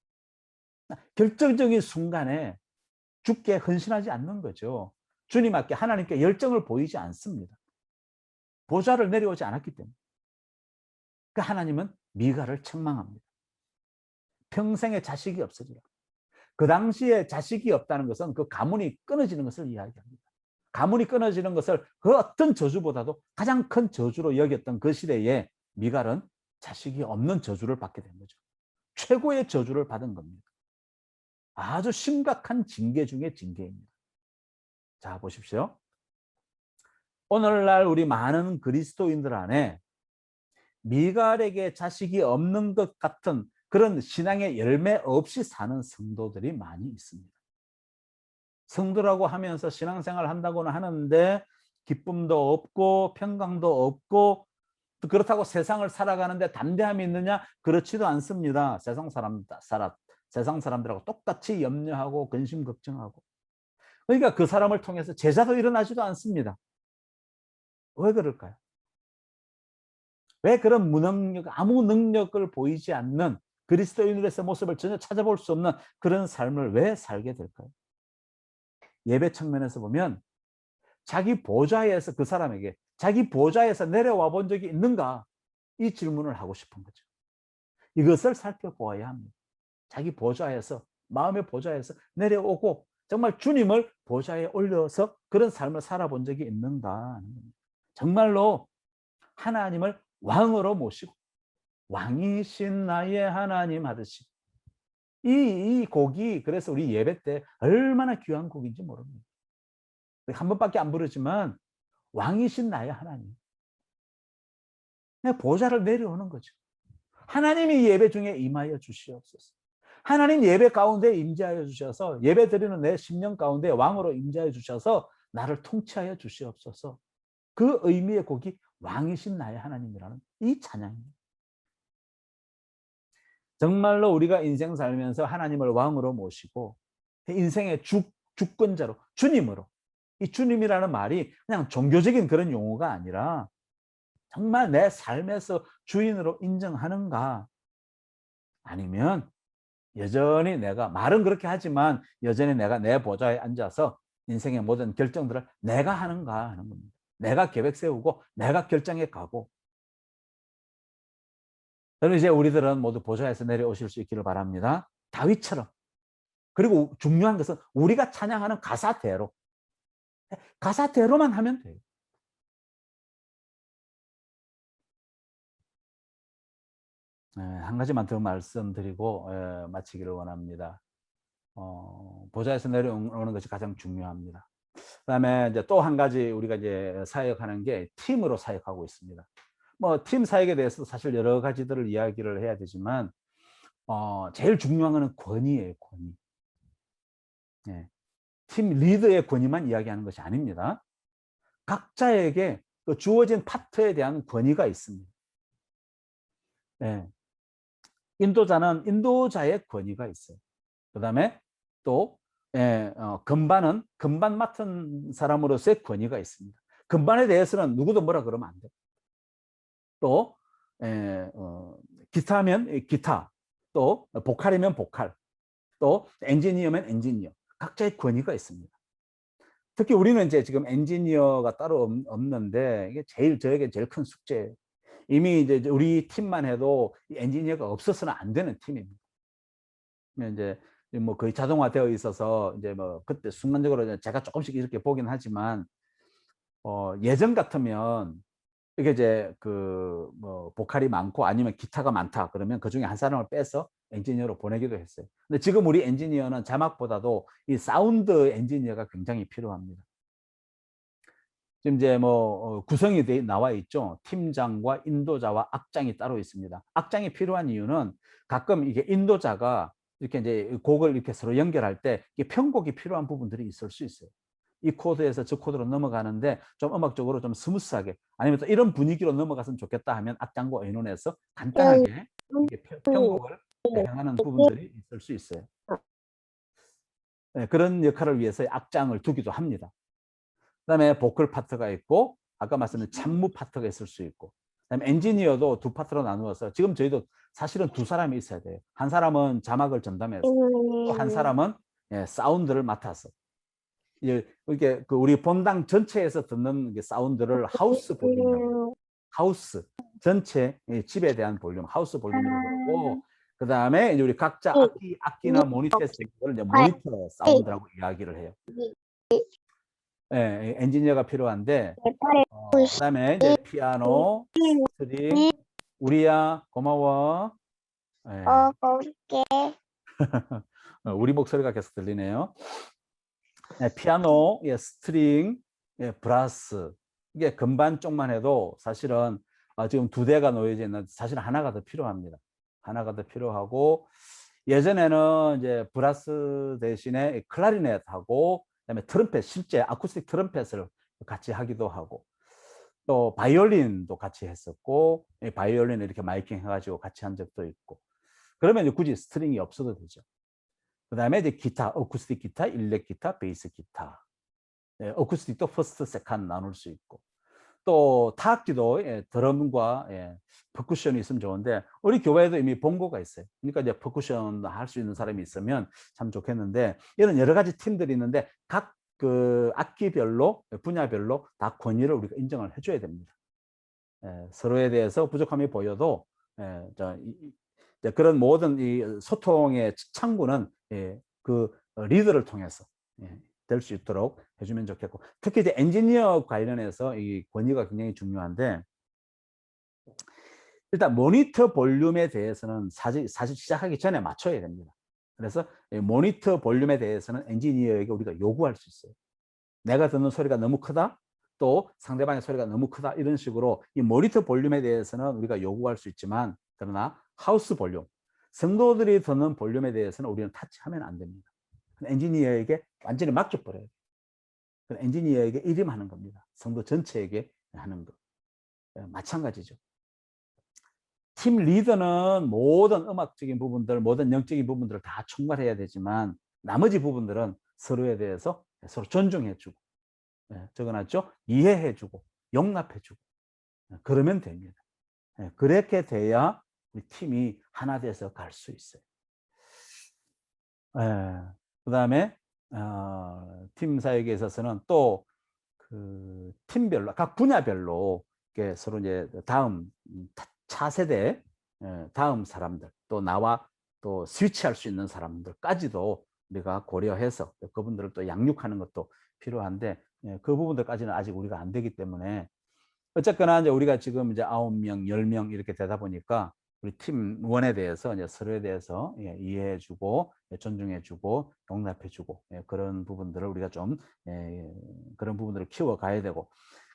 결정적인 순간에 주께 헌신하지 않는 거죠. 주님 앞에 하나님께 열정을 보이지 않습니다. 보좌를 내려오지 않았기 때문에. 그 하나님은 미갈을 책망합니다. 평생에 자식이 없으리라. 그 당시에 자식이 없다는 것은 그 가문이 끊어지는 것을 이야기합니다. 가문이 끊어지는 것을 그 어떤 저주보다도 가장 큰 저주로 여겼던 그 시대에 미갈은 자식이 없는 저주를 받게 된 거죠. 최고의 저주를 받은 겁니다. 아주 심각한 징계 중의 징계입니다. 자, 보십시오. 오늘날 우리 많은 그리스도인들 안에 미갈에게 자식이 없는 것 같은 그런 신앙의 열매 없이 사는 성도들이 많이 있습니다. 성도라고 하면서 신앙생활을 한다고는 하는데 기쁨도 없고 평강도 없고 그렇다고 세상을 살아가는데 담대함이 있느냐? 그렇지도 않습니다. 세상 사람들하고 똑같이 염려하고 근심 걱정하고. 그러니까 그 사람을 통해서 제자도 일어나지도 않습니다. 왜 그럴까요? 왜 그런 무능력, 아무 능력을 보이지 않는 그리스도인으로서의 모습을 전혀 찾아볼 수 없는 그런 삶을 왜 살게 될까요? 예배 측면에서 보면 자기 보좌에서 그 사람에게 자기 보좌에서 내려와 본 적이 있는가? 이 질문을 하고 싶은 거죠. 이것을 살펴보아야 합니다. 자기 보좌에서, 마음의 보좌에서 내려오고 정말 주님을 보좌에 올려서 그런 삶을 살아본 적이 있는가? 정말로 하나님을 왕으로 모시고 왕이신 나의 하나님 하듯이 이 곡이 그래서 우리 예배 때 얼마나 귀한 곡인지 모릅니다. 한 번밖에 안 부르지만 왕이신 나의 하나님. 보좌를 내려오는 거죠. 하나님이 예배 중에 임하여 주시옵소서. 하나님 예배 가운데 임재하여 주셔서 예배 드리는 내 심령 가운데 왕으로 임재하여 주셔서 나를 통치하여 주시옵소서. 그 의미의 곡이 왕이신 나의 하나님이라는 이 찬양입니다. 정말로 우리가 인생 살면서 하나님을 왕으로 모시고 인생의 주권자로 주님으로 이 주님이라는 말이 그냥 종교적인 그런 용어가 아니라 정말 내 삶에서 주인으로 인정하는가? 아니면 여전히 내가 말은 그렇게 하지만 여전히 내가 내 보좌에 앉아서 인생의 모든 결정들을 내가 하는가 하는 겁니다. 내가 계획 세우고 내가 결정해 가고. 여러분 이제 우리들은 모두 보좌에서 내려오실 수 있기를 바랍니다. 다윗처럼. 그리고 중요한 것은 우리가 찬양하는 가사대로만 하면 돼요. 한 가지만 더 말씀드리고 마치기를 원합니다. 보좌에서 내려오는 것이 가장 중요합니다. 그다음에 이제 또 한 가지 우리가 이제 사역하는 게 팀으로 사역하고 있습니다. 뭐 팀 사역에 대해서도 사실 여러 가지들을 이야기를 해야 되지만 제일 중요한 거는 권위예요, 권위. 네. 팀 리더의 권위만 이야기하는 것이 아닙니다. 각자에게 그 주어진 파트에 대한 권위가 있습니다. 네. 인도자는 인도자의 권위가 있어요. 그다음에 또 건반은 건반 맡은 사람으로서의 권위가 있습니다. 건반에 대해서는 누구도 뭐라 그러면 안 돼요. 또 기타면 기타, 또 보컬이면 보컬, 또 엔지니어면 엔지니어. 각자의 권위가 있습니다. 특히 우리는 이제 지금 엔지니어가 따로 없는데 이게 저에게 제일 큰 숙제예요. 이미 이제 우리 팀만 해도 엔지니어가 없어서는 안 되는 팀입니다. 이제 뭐 거의 자동화되어 있어서 이제 뭐 그때 순간적으로 제가 조금씩 이렇게 보긴 하지만 예전 같으면 이게 이제 그 뭐 보컬이 많고 아니면 기타가 많다 그러면 그 중에 한 사람을 빼서 엔지니어로 보내기도 했어요. 근데 지금 우리 엔지니어는 자막보다도 이 사운드 엔지니어가 굉장히 필요합니다. 지금 이제 뭐 구성이 나와 있죠. 팀장과 인도자와 악장이 따로 있습니다. 악장이 필요한 이유는 가끔 이게 인도자가 이렇게 이제 곡을 이렇게 서로 연결할 때 이게 편곡이 필요한 부분들이 있을 수 있어요. 이 코드에서 저 코드로 넘어가는데 좀 음악적으로 좀 스무스하게 아니면 또 이런 분위기로 넘어갔으면 좋겠다 하면 악장과 의논해서 간단하게 이렇게 편곡을 행하는 부분들이 있을 수 있어요. 네, 그런 역할을 위해서 악장을 두기도 합니다. 그다음에 보컬 파트가 있고 아까 말씀드린 참무 파트가 있을 수 있고 그다음에 엔지니어도 두 파트로 나누어서 지금 저희도 사실은 두 사람이 있어야 돼요. 한 사람은 자막을 전담해서 또 한 사람은 사운드를 맡아서 이게 그 우리 본당 전체에서 듣는 사운드를 하우스 볼륨이라고 하우스 전체 집에 대한 볼륨 하우스 볼륨이라고 그러고 그 다음에 이제 우리 각자 악기나 모니터에서 듣는 걸 이제 모니터 사운드라고 이야기를 해요. 엔지니어가 필요한데 그다음에 이제 피아노, 스트링, 우리야 고마워. 우리 목소리가 계속 들리네요. 피아노, 스트링, 브라스 이게 건반 쪽만 해도 사실은 지금 두 대가 놓여져 있는데 사실 하나가 더 필요합니다. 하나가 더 필요하고 예전에는 이제 브라스 대신에 클라리넷하고 그다음에 트럼펫 실제 아쿠스틱 트럼펫을 같이 하기도 하고 또 바이올린도 같이 했었고 바이올린을 이렇게 마이킹 해가지고 같이 한 적도 있고 그러면 이제 굳이 스트링이 없어도 되죠. 그 다음에 이제 기타, 어쿠스틱 기타, 일렉 기타, 베이스 기타. 어쿠스틱도 퍼스트, 세컨 나눌 수 있고. 또 타악기도 드럼과 퍼쿠션이 있으면 좋은데 우리 교회에도 이미 본고가 있어요. 그러니까 이제 퍼쿠션 할 수 있는 사람이 있으면 참 좋겠는데 이런 여러 가지 팀들이 있는데 각 그 악기별로 분야별로 다 권위를 우리가 인정을 해줘야 됩니다. 서로에 대해서 부족함이 보여도 그런 모든 이 소통의 창구는 그 리더를 통해서 될 수 있도록 해주면 좋겠고 특히 이제 엔지니어 관련해서 이 권위가 굉장히 중요한데 일단 모니터 볼륨에 대해서는 사실 시작하기 전에 맞춰야 됩니다. 그래서 모니터 볼륨에 대해서는 엔지니어에게 우리가 요구할 수 있어요. 내가 듣는 소리가 너무 크다 또 상대방의 소리가 너무 크다 이런 식으로 이 모니터 볼륨에 대해서는 우리가 요구할 수 있지만 그러나 하우스 볼륨 성도들이 듣는 볼륨에 대해서는 우리는 타치하면 안 됩니다. 엔지니어에게 완전히 맡겨버려요. 엔지니어에게 일임하는 겁니다. 성도 전체에게 하는 것. 마찬가지죠. 팀 리더는 모든 음악적인 부분들, 모든 영적인 부분들을 다 총괄해야 되지만 나머지 부분들은 서로에 대해서 서로 존중해주고 적어놨죠? 이해해주고 용납해주고 그러면 됩니다. 그렇게 돼야 우리 팀이 하나 돼서 갈 수 있어요. 그 다음에 팀 사역에 있어서는 또 그 팀별로 각 분야별로 서로 이제 다음 차세대 다음 사람들 또 나와 또 스위치할 수 있는 사람들까지도 우리가 고려해서 그분들을 또 양육하는 것도 필요한데 그 부분들까지는 아직 우리가 안 되기 때문에 어쨌거나 이제 우리가 지금 이제 9명, 10명 이렇게 되다 보니까 우리 팀원에 대해서 이제 서로에 대해서 이해해주고 존중해주고 용납해주고 그런 부분들을 우리가 좀 그런 부분들을 키워가야 되고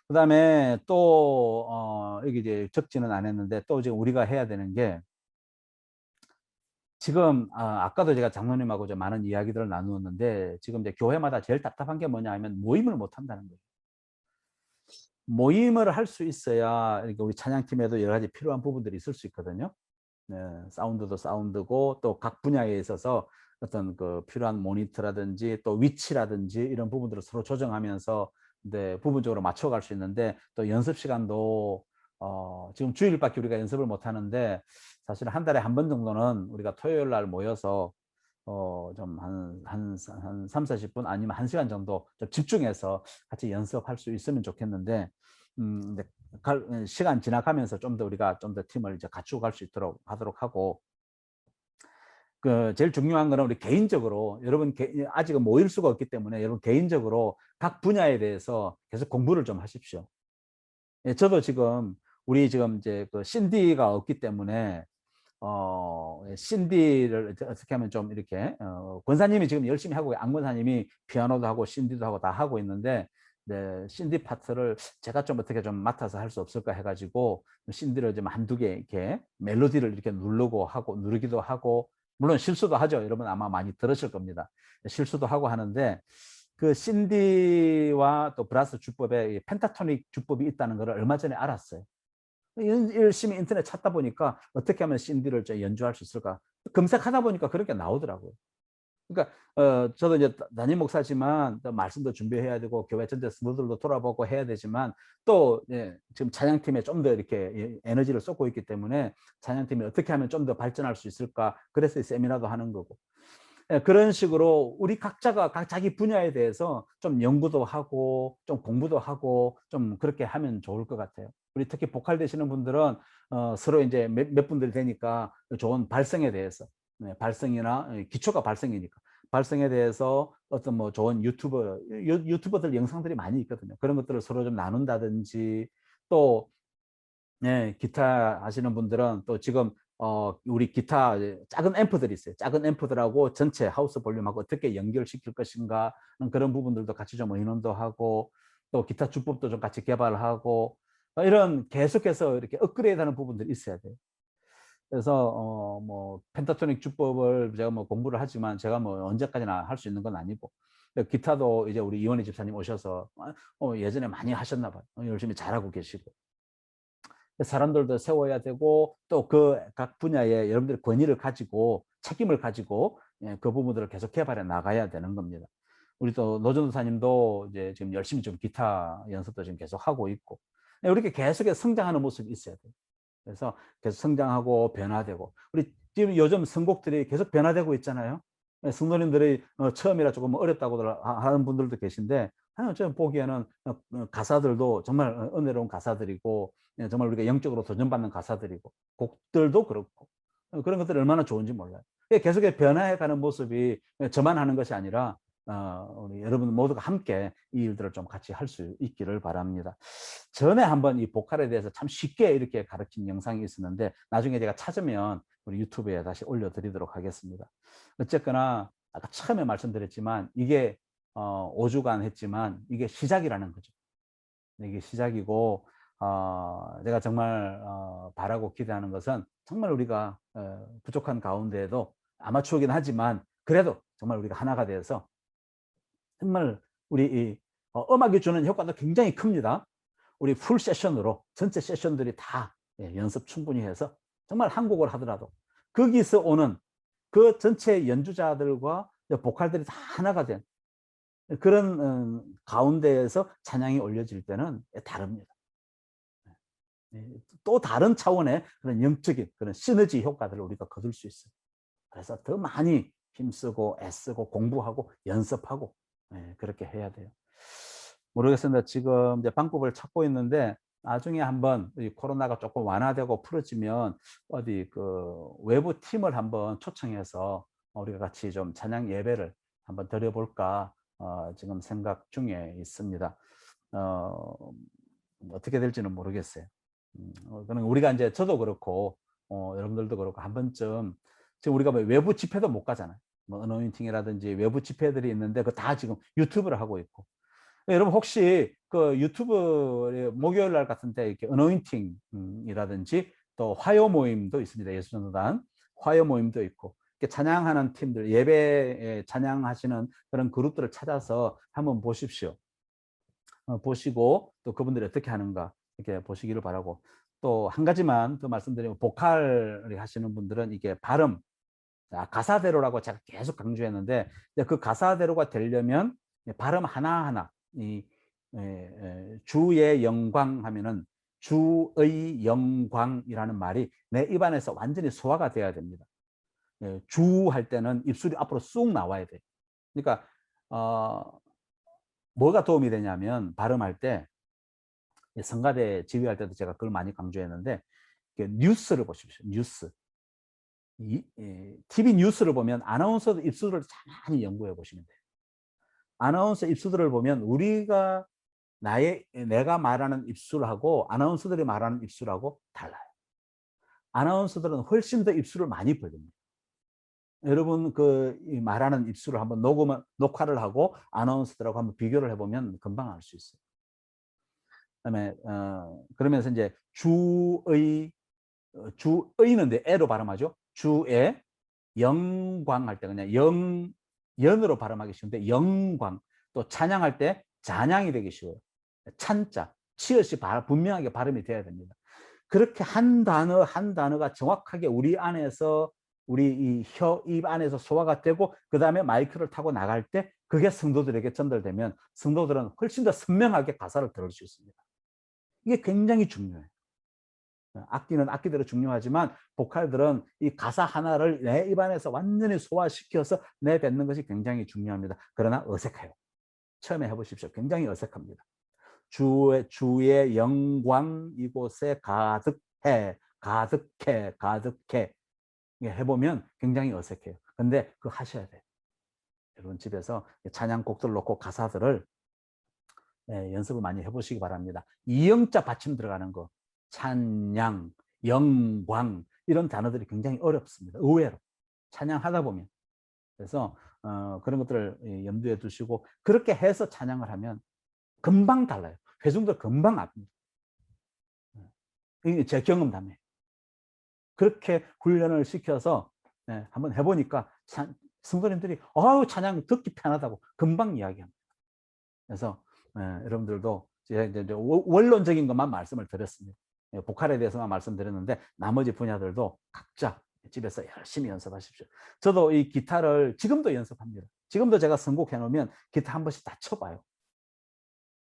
그 다음에 또 여기 이제 적지는 않았는데 또 지금 우리가 해야 되는 게 지금 아까도 제가 장로님하고 좀 많은 이야기들을 나누었는데 지금 이제 교회마다 제일 답답한 게 뭐냐 하면 모임을 못 한다는 거예요. 모임을 할 수 있어야 그러니까 우리 찬양팀에도 여러 가지 필요한 부분들이 있을 수 있거든요. 사운드도 사운드고 또 각 분야에 있어서 어떤 그 필요한 모니터라든지 또 위치라든지 이런 부분들을 서로 조정하면서 부분적으로 맞춰갈 수 있는데 또 연습 시간도 지금 주일밖에 우리가 연습을 못 하는데 사실 한 달에 한 번 정도는 우리가 토요일 날 모여서 좀 한 3, 40분 아니면 1시간 정도 좀 집중해서 같이 연습할 수 있으면 좋겠는데 시간 지나가면서 좀 더 우리가 좀 더 팀을 이제 갖추고 갈 수 있도록 하도록 하고 그 제일 중요한 거는 우리 개인적으로 여러분 아직은 모일 수가 없기 때문에 여러분 개인적으로 각 분야에 대해서 계속 공부를 좀 하십시오. 저도 지금 우리 지금 이제 그 신디가 없기 때문에 신디를 어떻게 하면 좀 이렇게 권사님이 지금 열심히 하고 안 권사님이 피아노도 하고 신디도 하고 다 하고 있는데 신디 파트를 제가 좀 어떻게 좀 맡아서 할 수 없을까 해가지고 신디를 좀 한두 개 이렇게 멜로디를 이렇게 누르고 하고 누르기도 하고 물론 실수도 하죠. 여러분 아마 많이 들으실 겁니다. 실수도 하고 하는데 그 신디와 또 브라스 주법에 펜타토닉 주법이 있다는 걸 얼마 전에 알았어요. 열심히 인터넷 찾다 보니까 어떻게 하면 신디를 연주할 수 있을까 검색하다 보니까 그렇게 나오더라고요. 그러니까 저도 이제 담임 목사지만 또 말씀도 준비해야 되고 교회 전체 성도들도 돌아보고 해야 되지만 또 지금 찬양팀에 좀 더 이렇게 에너지를 쏟고 있기 때문에 찬양팀이 어떻게 하면 좀 더 발전할 수 있을까 그래서 이 세미나도 하는 거고 그런 식으로 우리 각자가 각 자기 분야에 대해서 좀 연구도 하고 좀 공부도 하고 좀 그렇게 하면 좋을 것 같아요. 우리 특히 보컬 되시는 분들은 서로 이제 몇 분들이 되니까 좋은 발성에 대해서 발성이나 기초가 발성이니까 발성에 대해서 어떤 뭐 좋은 유튜버들 영상들이 많이 있거든요. 그런 것들을 서로 좀 나눈다든지 또 기타 하시는 분들은 또 지금 우리 기타 작은 앰프들이 있어요. 작은 앰프들하고 전체 하우스 볼륨하고 어떻게 연결시킬 것인가 그런 부분들도 같이 좀 의논도 하고 또 기타 주법도 좀 같이 개발하고 이런 계속해서 이렇게 업그레이드하는 부분들이 있어야 돼요. 그래서 뭐 펜타토닉 주법을 제가 뭐 공부를 하지만 제가 뭐 언제까지나 할 수 있는 건 아니고 기타도 이제 우리 이원희 집사님 오셔서 예전에 많이 하셨나 봐요. 열심히 잘하고 계시고 사람들도 세워야 되고 또 그 각 분야에 여러분들이 권위를 가지고 책임을 가지고 그 부분들을 계속 개발해 나가야 되는 겁니다. 우리 또 노전도사님도 이제 지금 열심히 좀 기타 연습도 지금 계속 하고 있고 이렇게 계속해서 성장하는 모습이 있어야 돼요. 그래서 계속 성장하고 변화되고 우리 지금 요즘 선곡들이 계속 변화되고 있잖아요. 성도님들이 처음이라 조금 어렵다고 하는 분들도 계신데 저는 보기에는 가사들도 정말 은혜로운 가사들이고 정말 우리가 영적으로 도전받는 가사들이고 곡들도 그렇고 그런 것들이 얼마나 좋은지 몰라요. 계속해서 변화해가는 모습이 저만 하는 것이 아니라 우리 여러분 모두가 함께 이 일들을 좀 같이 할 수 있기를 바랍니다. 전에 한번 이 보컬에 대해서 참 쉽게 이렇게 가르친 영상이 있었는데 나중에 제가 찾으면 우리 유튜브에 다시 올려드리도록 하겠습니다. 어쨌거나 아까 처음에 말씀드렸지만 이게 5주간 했지만 이게 시작이라는 거죠. 이게 시작이고 제가 정말 바라고 기대하는 것은 정말 우리가 부족한 가운데에도 아마추어긴 하지만 그래도 정말 우리가 하나가 되어서 정말 우리 이 음악이 주는 효과도 굉장히 큽니다. 우리 풀 세션으로 전체 세션들이 다 연습 충분히 해서 정말 한 곡을 하더라도 거기서 오는 그 전체 연주자들과 보컬들이 다 하나가 된 그런 가운데에서 찬양이 올려질 때는 다릅니다. 또 다른 차원의 그런 영적인 그런 시너지 효과들을 우리가 거둘 수 있어요. 그래서 더 많이 힘쓰고 애쓰고 공부하고 연습하고 그렇게 해야 돼요. 모르겠습니다. 지금 이제 방법을 찾고 있는데 나중에 한번 이 코로나가 조금 완화되고 풀어지면 어디 그 외부 팀을 한번 초청해서 우리가 같이 좀 찬양 예배를 한번 드려볼까 지금 생각 중에 있습니다. 어떻게 될지는 모르겠어요. 그는 우리가 이제 저도 그렇고 여러분들도 그렇고 한 번쯤 지금 우리가 뭐 외부 집회도 못 가잖아요. 뭐 어노인팅이라든지 외부 집회들이 있는데 그 다 지금 유튜브를 하고 있고 여러분 혹시 그 유튜브 목요일 날 같은 때 이렇게 어노인팅이라든지 또 화요 모임도 있습니다. 예수전도단 화요 모임도 있고 이렇게 찬양하는 팀들 예배에 찬양하시는 그런 그룹들을 찾아서 한번 보십시오. 보시고 또 그분들이 어떻게 하는가 이렇게 보시기를 바라고 또 한 가지만 더 말씀드리면 보컬을 하시는 분들은 이게 발음 가사대로라고 제가 계속 강조했는데 그 가사대로가 되려면 발음 하나하나 이 주의 영광 하면은 주의 영광이라는 말이 내 입안에서 완전히 소화가 돼야 됩니다. 주 할 때는 입술이 앞으로 쑥 나와야 돼요. 그러니까 뭐가 도움이 되냐면 발음할 때 성가대 지휘할 때도 제가 그걸 많이 강조했는데 뉴스를 보십시오. 뉴스. TV 뉴스를 보면 아나운서도 입술을 많이 연구해 보시면 돼요. 아나운서 입술을 보면 우리가 내가 말하는 입술하고 아나운서들이 말하는 입술하고 달라요. 아나운서들은 훨씬 더 입술을 많이 벌립니다. 여러분 그 말하는 입술을 한번 녹화를 하고 아나운서들하고 한번 비교를 해보면 금방 알 수 있어요. 그다음에 그러면서 이제 주의는 애로 발음하죠. 주의 영광할 때 그냥 연으로 발음하기 쉬운데 영광, 또 찬양할 때 잔양이 되기 쉬워요. 찬자, 치읓이 분명하게 발음이 돼야 됩니다. 그렇게 한 단어 한 단어가 정확하게 우리 안에서 우리 이 입 안에서 소화가 되고 그 다음에 마이크를 타고 나갈 때 그게 성도들에게 전달되면 성도들은 훨씬 더 선명하게 가사를 들을 수 있습니다. 이게 굉장히 중요해요. 악기는 악기대로 중요하지만 보컬들은 이 가사 하나를 내 입안에서 완전히 소화시켜서 내뱉는 것이 굉장히 중요합니다. 그러나 어색해요. 처음에 해보십시오. 굉장히 어색합니다. 주의 영광 이곳에 가득해, 가득해, 가득해. 해보면 굉장히 어색해요. 근데 그거 하셔야 돼요. 여러분 집에서 찬양곡들 놓고 가사들을 연습을 많이 해보시기 바랍니다. 이영자 받침 들어가는 거, 찬양, 영광 이런 단어들이 굉장히 어렵습니다. 의외로 찬양하다 보면. 그래서 그런 것들을 염두에 두시고 그렇게 해서 찬양을 하면 금방 달라요. 회중들 금방 압니다. 이게 제 경험담이에요. 그렇게 훈련을 시켜서 한번 해보니까 성도님들이 찬양 듣기 편하다고 금방 이야기합니다. 그래서 여러분들도 이제 원론적인 것만 말씀을 드렸습니다. 보컬에 대해서만 말씀드렸는데 나머지 분야들도 각자 집에서 열심히 연습하십시오. 저도 이 기타를 지금도 연습합니다. 지금도 제가 선곡해 놓으면 기타 한 번씩 다 쳐봐요.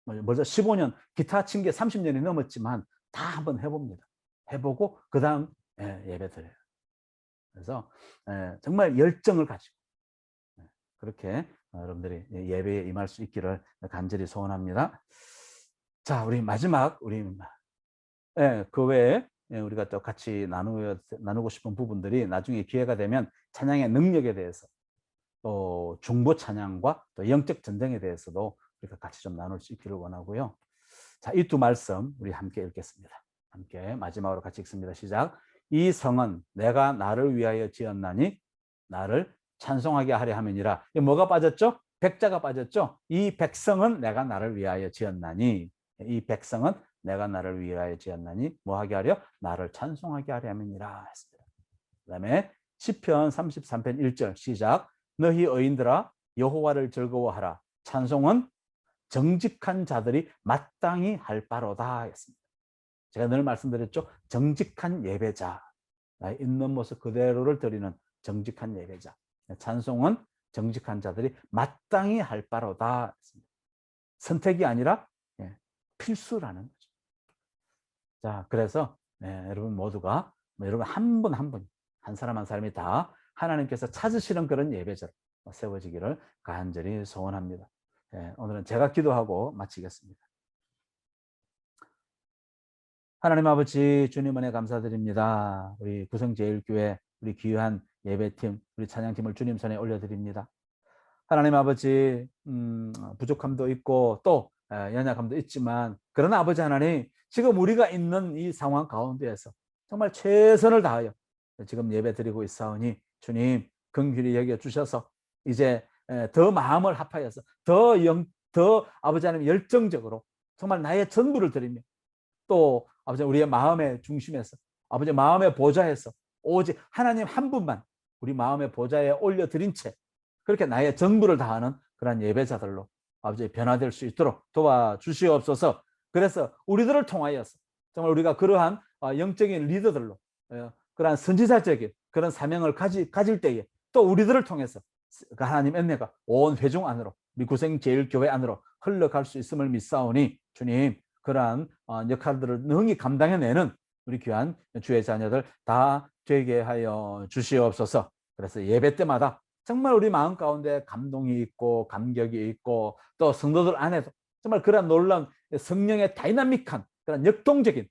먼저 15년 기타 친 게 30년이 넘었지만 다 한번 해봅니다. 해보고 그 다음 예배 드려요. 그래서 정말 열정을 가지고 그렇게 여러분들이 예배에 임할 수 있기를 간절히 소원합니다. 자, 우리 마지막 그 외에 우리가 또 같이 나누고 싶은 부분들이 나중에 기회가 되면 찬양의 능력에 대해서 또 중보 찬양과 또 영적 전쟁에 대해서도 우리가 같이 좀 나눌 수 있기를 원하고요. 자, 이 두 말씀 우리 함께 읽겠습니다. 함께 마지막으로 같이 읽습니다. 시작. 이 성은 내가 나를 위하여 지었나니 나를 찬송하게 하려 함이니라. 뭐가 빠졌죠? 백자가 빠졌죠? 이 백성은 내가 나를 위하여 지었나니, 이 백성은 내가 나를 위하여 지었나니 뭐 하게 하려? 나를 찬송하게 하려 함이니라 했습니다. 그 다음에 시편 33편 1절 시작. 너희 의인들아 여호와를 즐거워하라. 찬송은 정직한 자들이 마땅히 할 바로다 했습니다. 제가 늘 말씀드렸죠. 정직한 예배자, 있는 모습 그대로를 드리는 정직한 예배자. 찬송은 정직한 자들이 마땅히 할 바로다 했습니다. 선택이 아니라 필수라는 거죠. 자, 그래서 여러분 모두가 여러분 한 분 한 분, 한 사람 한 사람이 다 하나님께서 찾으시는 그런 예배자로 세워지기를 간절히 소원합니다. 오늘은 제가 기도하고 마치겠습니다. 하나님 아버지, 주님 은혜 감사드립니다. 우리 구성제일교회 우리 귀한 예배팀, 우리 찬양팀을 주님 손에 올려드립니다. 하나님 아버지, 부족함도 있고 또 연약함도 있지만 그러나 아버지 하나님, 지금 우리가 있는 이 상황 가운데에서 정말 최선을 다하여 지금 예배드리고 있사오니 주님 긍휼히 여겨주셔서 이제 더 마음을 합하여서 더 아버지 하나님 열정적으로 정말 나의 전부를 드리며 또 아버지 우리의 마음의 중심에서 아버지 마음의 보좌에서 오직 하나님 한 분만 우리 마음의 보좌에 올려드린 채 그렇게 나의 전부를 다하는 그런 예배자들로 아버지 변화될 수 있도록 도와주시옵소서. 그래서 우리들을 통하여서 정말 우리가 그러한 영적인 리더들로 그러한 선지자적인 그런 사명을 가질 때에 또 우리들을 통해서 하나님 은혜가 온 회중 안으로 우리 구성제일교회 안으로 흘러갈 수 있음을 믿사오니 주님 그러한 역할들을 능히 감당해내는 우리 귀한 주의 자녀들 다 되게 하여 주시옵소서. 그래서 예배 때마다 정말 우리 마음 가운데 감동이 있고 감격이 있고 또 성도들 안에도 정말 그러한 놀라운 성령의 다이나믹한 그런 역동적인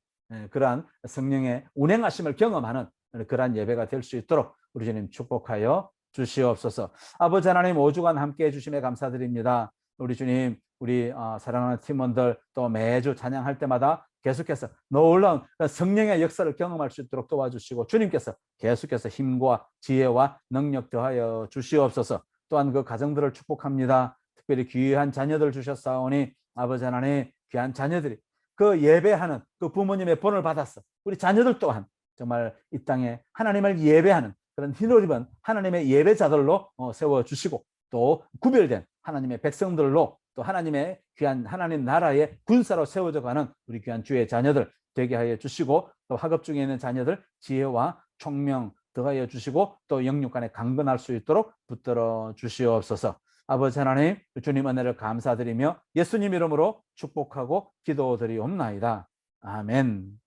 그러한 성령의 운행하심을 경험하는 그러한 예배가 될 수 있도록 우리 주님 축복하여 주시옵소서. 아버지 하나님 5주간 함께해 주심에 감사드립니다. 우리 주님 우리 사랑하는 팀원들 또 매주 찬양할 때마다 계속해서 놀라운 성령의 역사를 경험할 수 있도록 도와주시고 주님께서 계속해서 힘과 지혜와 능력 더하여 주시옵소서. 또한 그 가정들을 축복합니다. 특별히 귀한 자녀들 주셨사오니 아버지 하나님 귀한 자녀들이 그 예배하는 그 부모님의 본을 받았어. 우리 자녀들 또한 정말 이 땅에 하나님을 예배하는 그런 흰옷 입은 하나님의 예배자들로 세워주시고 또 구별된 하나님의 백성들로 또 하나님의 귀한 하나님 나라의 군사로 세워져 가는 우리 귀한 주의 자녀들 되게 하여 주시고 또 학업 중에 있는 자녀들 지혜와 총명 더하여 주시고 또 영육 간에 강건할 수 있도록 붙들어 주시옵소서. 아버지 하나님 주님 은혜를 감사드리며 예수님 이름으로 축복하고 기도드리옵나이다. 아멘.